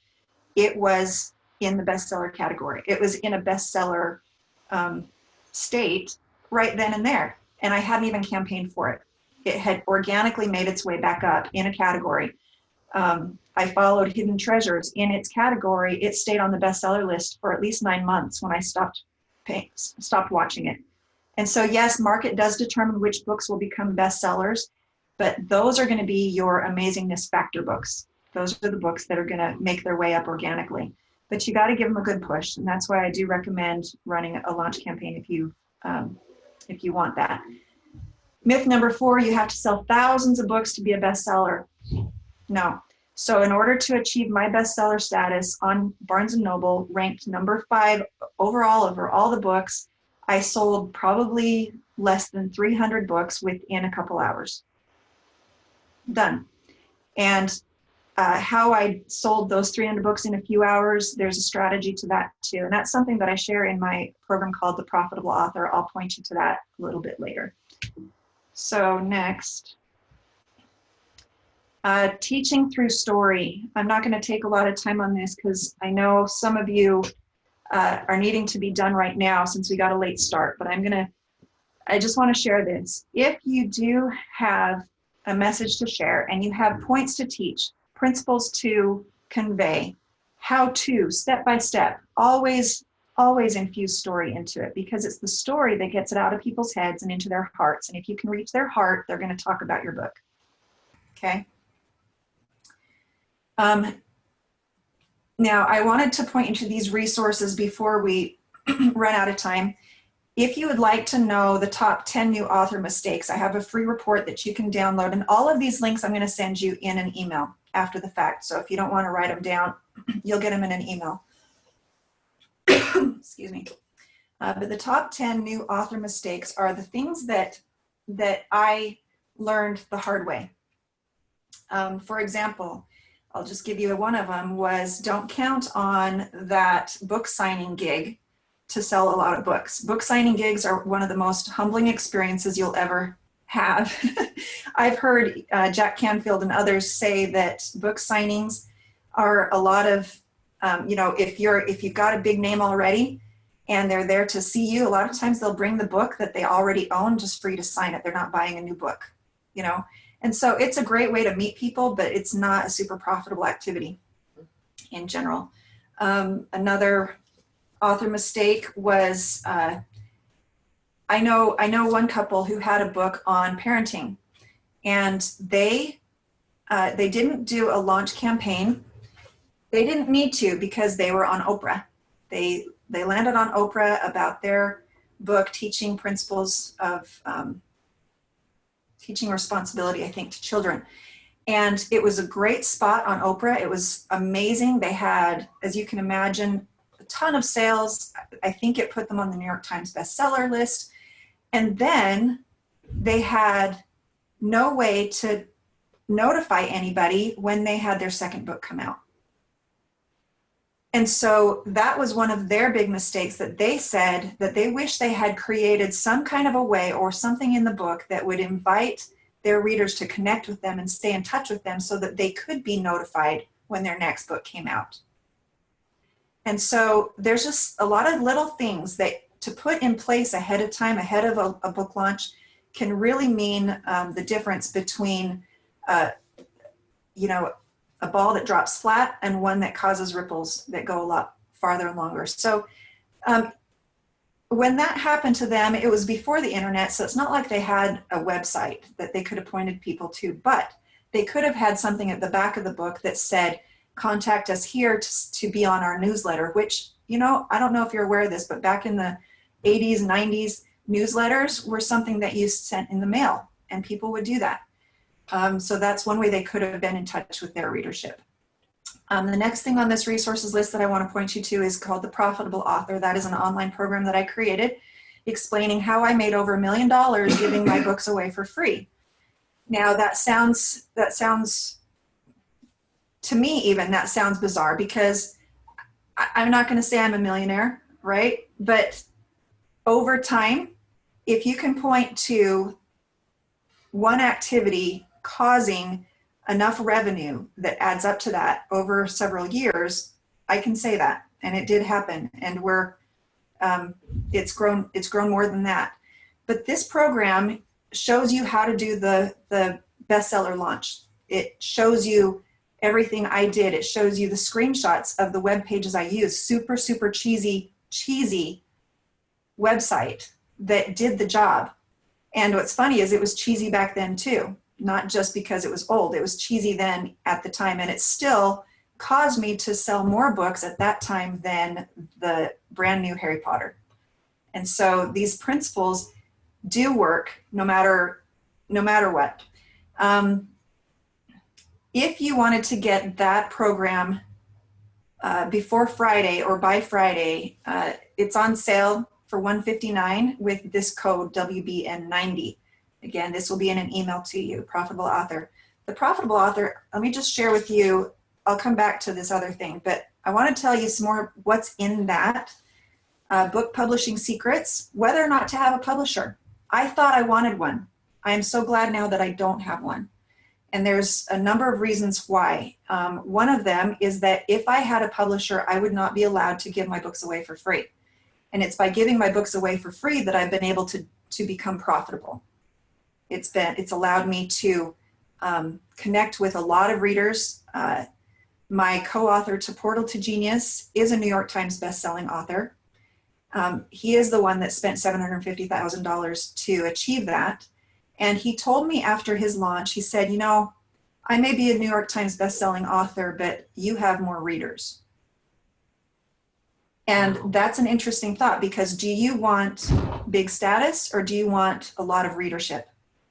it was in the bestseller category. It was in a bestseller state right then and there. And I hadn't even campaigned for it. It had organically made its way back up in a category. I followed Hidden Treasures in its category. It stayed on the bestseller list for at least 9 months when I stopped watching it. And so, yes, market does determine which books will become bestsellers, but those are going to be your amazingness factor books. Those are the books that are going to make their way up organically. But you got to give them a good push, and that's why I do recommend running a launch campaign if you want that. Myth number 4: you have to sell thousands of books to be a bestseller. No. So in order to achieve my bestseller status on Barnes & Noble, ranked number 5 overall over all the books, I sold probably less than 300 books within a couple hours. Done. And how I sold those 300 books in a few hours, there's a strategy to that too. And that's something that I share in my program called The Profitable Author. I'll point you to that a little bit later. So next, teaching through story. I'm not going to take a lot of time on this because I know some of you are needing to be done right now since we got a late start, but I just want to share this. If you do have a message to share and you have points to teach, principles to convey, how to, step by step, always infuse story into it, because it's the story that gets it out of people's heads and into their hearts. And if you can reach their heart, they're going to talk about your book. Okay. Now, I wanted to point you to these resources before we run out of time. If you would like to know the top 10 new author mistakes, I have a free report that you can download. And all of these links I'm going to send you in an email after the fact. So if you don't want to write them down, you'll get them in an email. Excuse me. But the top 10 new author mistakes are the things that I learned the hard way. For example, I'll just give you one of them was don't count on that book signing gig to sell a lot of books. Book signing gigs are one of the most humbling experiences you'll ever have. I've heard Jack Canfield and others say that book signings are a lot of, if you've got a big name already and they're there to see you, a lot of times they'll bring the book that they already own just for you to sign it. They're not buying a new book, And so it's a great way to meet people, but it's not a super profitable activity in general. Another author mistake was, I know one couple who had a book on parenting, and they didn't do a launch campaign. They didn't need to because they were on Oprah. They landed on Oprah about their book, Teaching Principles of Teaching Responsibility, I think, to Children. And it was a great spot on Oprah. It was amazing. They had, as you can imagine, a ton of sales. I think it put them on the New York Times bestseller list. And then they had no way to notify anybody when they had their second book come out. And so that was one of their big mistakes, that they said that they wish they had created some kind of a way or something in the book that would invite their readers to connect with them and stay in touch with them so that they could be notified when their next book came out. And so there's just a lot of little things that to put in place ahead of time, ahead of a book launch, can really mean the difference between, you know, a ball that drops flat and one that causes ripples that go a lot farther and longer. So when that happened to them, it was before the internet, so it's not like they had a website that they could have pointed people to, but they could have had something at the back of the book that said, contact us here to be on our newsletter, which, you know, I don't know if you're aware of this, but back in the 80s, 90s, newsletters were something that you sent in the mail, and people would do that. So that's one way they could have been in touch with their readership. The next thing on this resources list that I want to point you to is called The Profitable Author. That is an online program that I created explaining how I made over $1 million giving my books away for free. Now that sounds, to me even, that sounds bizarre, because I'm not going to say I'm a millionaire, right? But over time, if you can point to one activity causing enough revenue that adds up to that over several years, I can say that. And it did happen. And it's grown more than that. But this program shows you how to do the bestseller launch. It shows you everything I did. It shows you the screenshots of the web pages I used. Super, super cheesy website that did the job. And what's funny is it was cheesy back then too, not just because it was old. It was cheesy then at the time, and it still caused me to sell more books at that time than the brand new Harry Potter. And so these principles do work no matter what. If you wanted to get that program before Friday or by Friday, it's on sale for $159 with this code WBN90. Again, this will be in an email to you, Profitable Author. The Profitable Author, let me just share with you, I'll come back to this other thing, but I want to tell you some more what's in that. Book publishing secrets, whether or not to have a publisher. I thought I wanted one. I am so glad now that I don't have one. And there's a number of reasons why. One of them is that if I had a publisher, I would not be allowed to give my books away for free. And it's by giving my books away for free that I've been able to become profitable. It's allowed me to connect with a lot of readers. My co-author to Portal to Genius is a New York Times bestselling author. He is the one that spent $750,000 to achieve that. And he told me after his launch, he said, you know, I may be a New York Times bestselling author, but you have more readers. And that's an interesting thought, because do you want big status or do you want a lot of readership?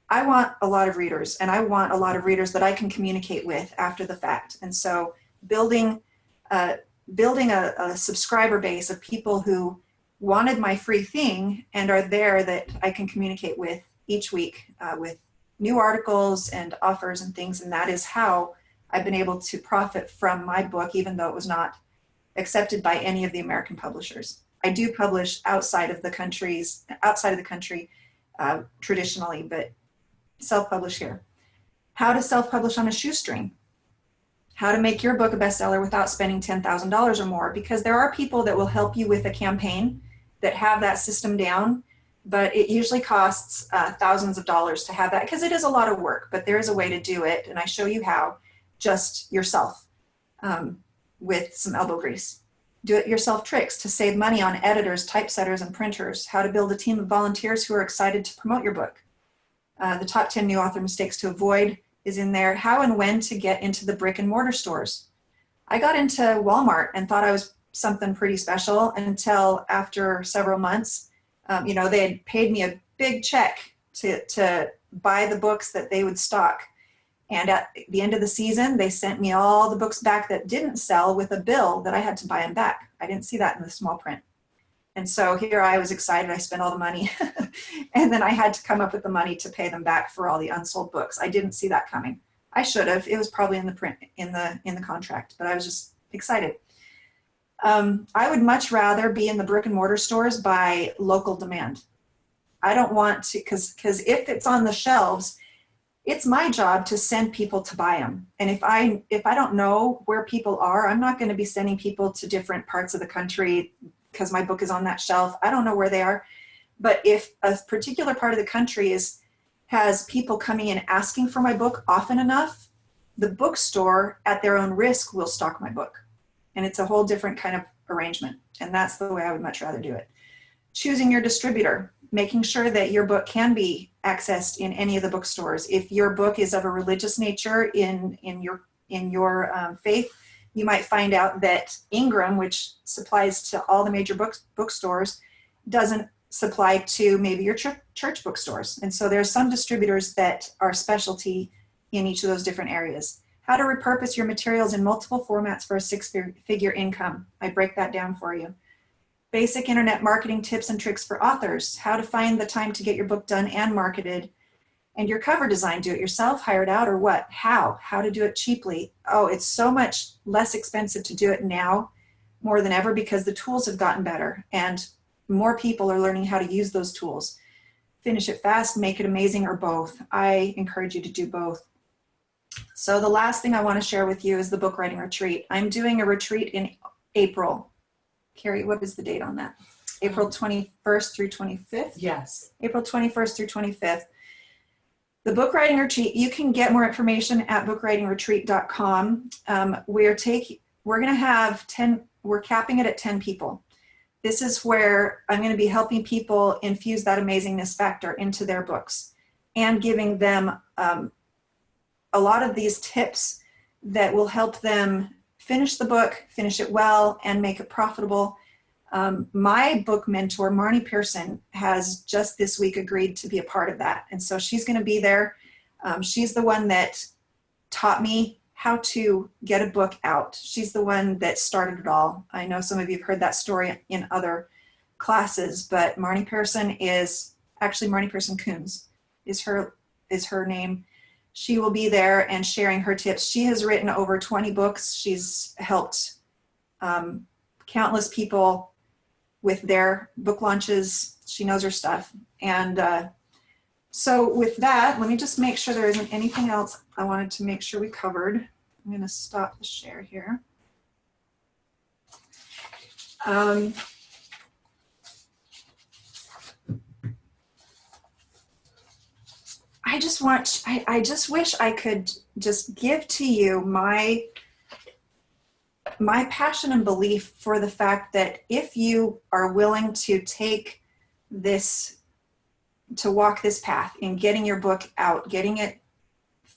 I want a lot of readers, and I want a lot of readers that I can communicate with after the fact. And so building a subscriber base of people who wanted my free thing and are there that I can communicate with each week with new articles and offers and things. And that is how I've been able to profit from my book, even though it was not accepted by any of the American publishers. I do publish outside of the country traditionally, but self-publish here. How to self-publish on a shoestring. How to make your book a bestseller without spending $10,000 or more, because there are people that will help you with a campaign that have that system down, but it usually costs thousands of dollars to have that, because it is a lot of work, but there is a way to do it, and I show you how, just yourself, with some elbow grease. Do-it-yourself tricks to save money on editors, typesetters, and printers. How to build a team of volunteers who are excited to promote your book. The top 10 new author mistakes to avoid is in there. How and when to get into the brick and mortar stores. I got into Walmart and thought I was something pretty special until after several months, they had paid me a big check to buy the books that they would stock. And at the end of the season, they sent me all the books back that didn't sell with a bill that I had to buy them back. I didn't see that in the small print. And so here I was excited. I spent all the money. And then I had to come up with the money to pay them back for all the unsold books. I didn't see that coming. I should have. It was probably in the print, in the contract, but I was just excited. I would much rather be in the brick and mortar stores by local demand. I don't want to, because if it's on the shelves, it's my job to send people to buy them. And if I don't know where people are, I'm not going to be sending people to different parts of the country because my book is on that shelf. I don't know where they are. But if a particular part of the country has people coming in asking for my book often enough, the bookstore at their own risk will stock my book. And it's a whole different kind of arrangement. And that's the way I would much rather do it. Choosing your distributor, making sure that your book can be accessed in any of the bookstores. If your book is of a religious nature in your faith, you might find out that Ingram, which supplies to all the major bookstores, doesn't supply to maybe your church bookstores. And so there's some distributors that are specialty in each of those different areas. How to repurpose your materials in multiple formats for a six-figure income. I break that down for you. Basic internet marketing tips and tricks for authors. How to find the time to get your book done and marketed. And your cover design, do it yourself, hire it out, or what? How to do it cheaply. Oh, it's so much less expensive to do it now more than ever because the tools have gotten better and more people are learning how to use those tools. Finish it fast, make it amazing, or both. I encourage you to do both. So the last thing I want to share with you is the book writing retreat. I'm doing a retreat in April. Carrie, what is the date on that? April 21st through 25th? Yes. April 21st through 25th. The book writing retreat, you can get more information at bookwritingretreat.com. We're going to have 10, we're capping it at 10 people. This is where I'm going to be helping people infuse that amazingness factor into their books and giving them a lot of these tips that will help them finish the book, finish it well, and make it profitable. My book mentor, Marnie Pearson, has just this week agreed to be a part of that. And so she's going to be there. She's the one that taught me how to get a book out. She's the one that started it all. I know some of you have heard that story in other classes, but Marnie Pearson is, actually Marnie Pearson Coons is her name. She will be there and sharing her tips. She has written over 20 books. She's helped countless people with their book launches. She knows her stuff. And so with that, let me just make sure there isn't anything else I wanted to make sure we covered. I'm going to stop the share here. I just wish I could just give to you my passion and belief for the fact that if you are willing to take this, to walk this path in getting your book out, getting it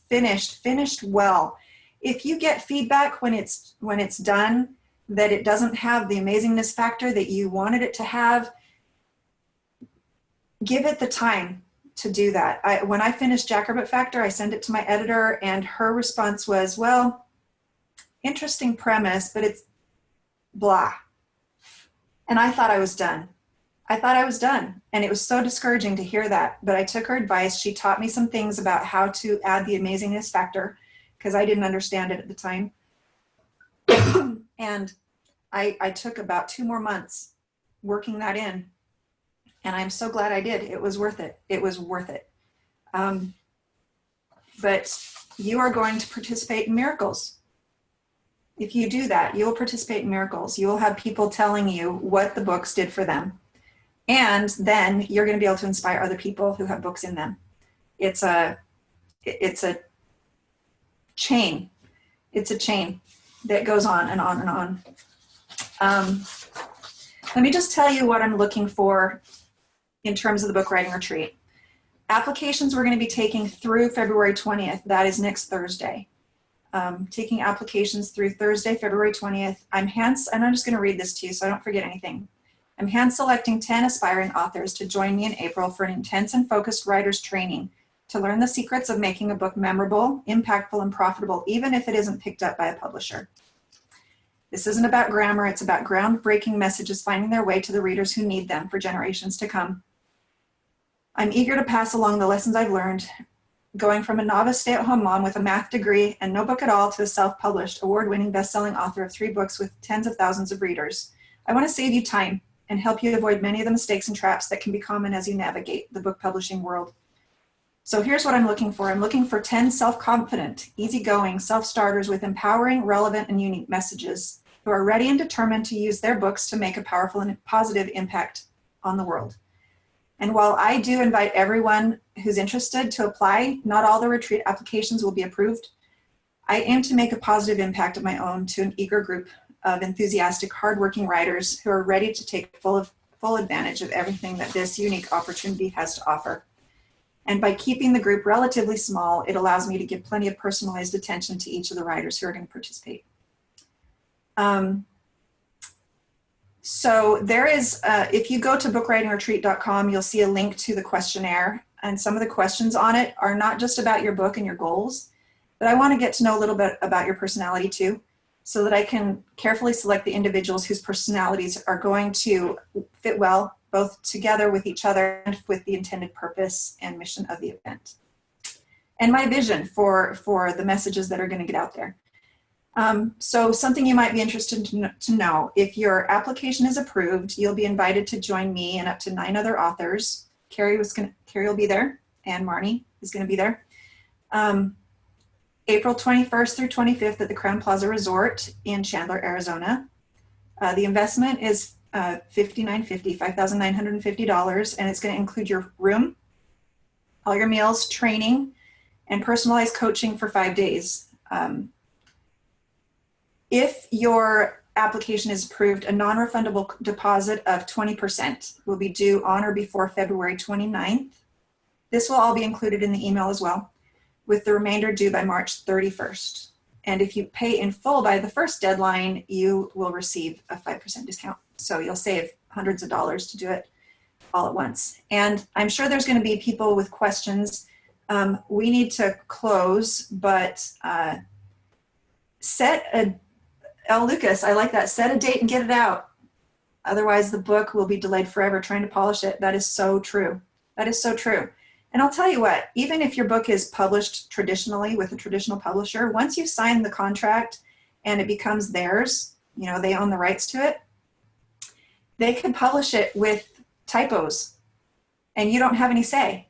finished well, if you get feedback when it's done that it doesn't have the amazingness factor that you wanted it to have, give it the time to do that. When I finished Jackrabbit Factor, I sent it to my editor and her response was, well, interesting premise, but it's blah. And I thought I was done. And it was so discouraging to hear that, but I took her advice. She taught me some things about how to add the amazingness factor because I didn't understand it at the time. And I took about 2 more months working that in. And I'm so glad I did. It was worth it. It was worth it. But you are going to participate in miracles. If you do that, you'll participate in miracles. You will have people telling you what the books did for them. And then you're going to be able to inspire other people who have books in them. It's a chain. It's a chain that goes on and on and on. Let me just tell you what I'm looking for in terms of the book writing retreat. Applications we're going to be taking through February 20th. That is next Thursday. Taking applications through Thursday, February 20th. And I'm just going to read this to you so I don't forget anything. I'm hand selecting 10 aspiring authors to join me in April for an intense and focused writer's training to learn the secrets of making a book memorable, impactful, and profitable, even if it isn't picked up by a publisher. This isn't about grammar. It's about groundbreaking messages finding their way to the readers who need them for generations to come. I'm eager to pass along the lessons I've learned going from a novice stay-at-home mom with a math degree and no book at all to a self-published, award-winning, best-selling author of 3 books with tens of thousands of readers. I want to save you time and help you avoid many of the mistakes and traps that can be common as you navigate the book publishing world. So here's what I'm looking for. I'm looking for 10 self-confident, easygoing self-starters with empowering, relevant, and unique messages who are ready and determined to use their books to make a powerful and positive impact on the world. And while I do invite everyone who's interested to apply, not all the retreat applications will be approved. I aim to make a positive impact of my own to an eager group of enthusiastic, hardworking writers who are ready to take full advantage of everything that this unique opportunity has to offer. And by keeping the group relatively small, it allows me to give plenty of personalized attention to each of the writers who are going to participate. So there is, if you go to bookwritingretreat.com, you'll see a link to the questionnaire, and some of the questions on it are not just about your book and your goals, but I want to get to know a little bit about your personality too, so that I can carefully select the individuals whose personalities are going to fit well, both together with each other and with the intended purpose and mission of the event. And my vision for the messages that are going to get out there. So something you might be interested to know, if your application is approved, you'll be invited to join me and up to 9 other authors. Carrie will be there, and Marnie is going to be there. April 21st through 25th at the Crown Plaza Resort in Chandler, Arizona. The investment is $5,950, and it's going to include your room, all your meals, training, and personalized coaching for 5 days. If your application is approved, a non-refundable deposit of 20% will be due on or before February 29th. This will all be included in the email as well, with the remainder due by March 31st. And if you pay in full by the first deadline, you will receive a 5% discount. So you'll save hundreds of dollars to do it all at once. And I'm sure there's going to be people with questions. We need to close, but Lucas, I like that. Set a date and get it out. Otherwise, the book will be delayed forever trying to polish it. That is so true. That is so true. And I'll tell you what, even if your book is published traditionally with a traditional publisher, once you sign the contract and it becomes theirs, you know, they own the rights to it, they can publish it with typos and you don't have any say.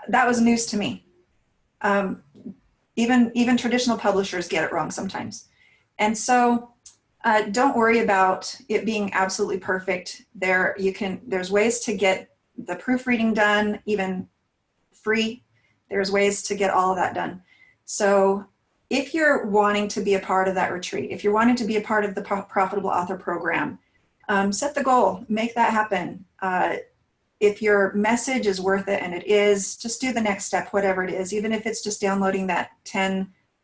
That was news to me. Even traditional publishers get it wrong sometimes. And so don't worry about it being absolutely perfect. There's ways to get the proofreading done, even free. There's ways to get all of that done. So if you're wanting to be a part of that retreat, if you're wanting to be a part of the Profitable Author Program, set the goal, make that happen. If your message is worth it, and it is, just do the next step, whatever it is, even if it's just downloading that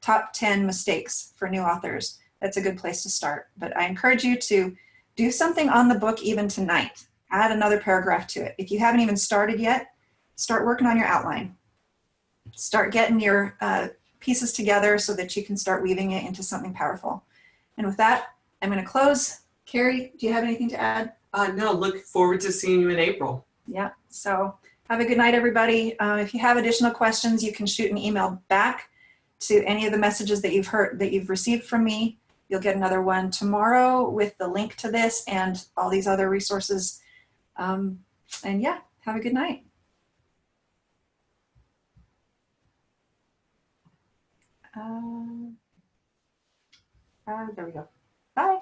top 10 mistakes for new authors. That's a good place to start. But I encourage you to do something on the book even tonight. Add another paragraph to it. If you haven't even started yet, start working on your outline. Start getting your pieces together so that you can start weaving it into something powerful. And with that, I'm going to close. Carrie, do you have anything to add? No, look forward to seeing you in April. Yeah, so have a good night, everybody. If you have additional questions, you can shoot an email back to any of the messages that you've received from me. You'll get another one tomorrow with the link to this and all these other resources. And yeah, have a good night. There we go. Bye.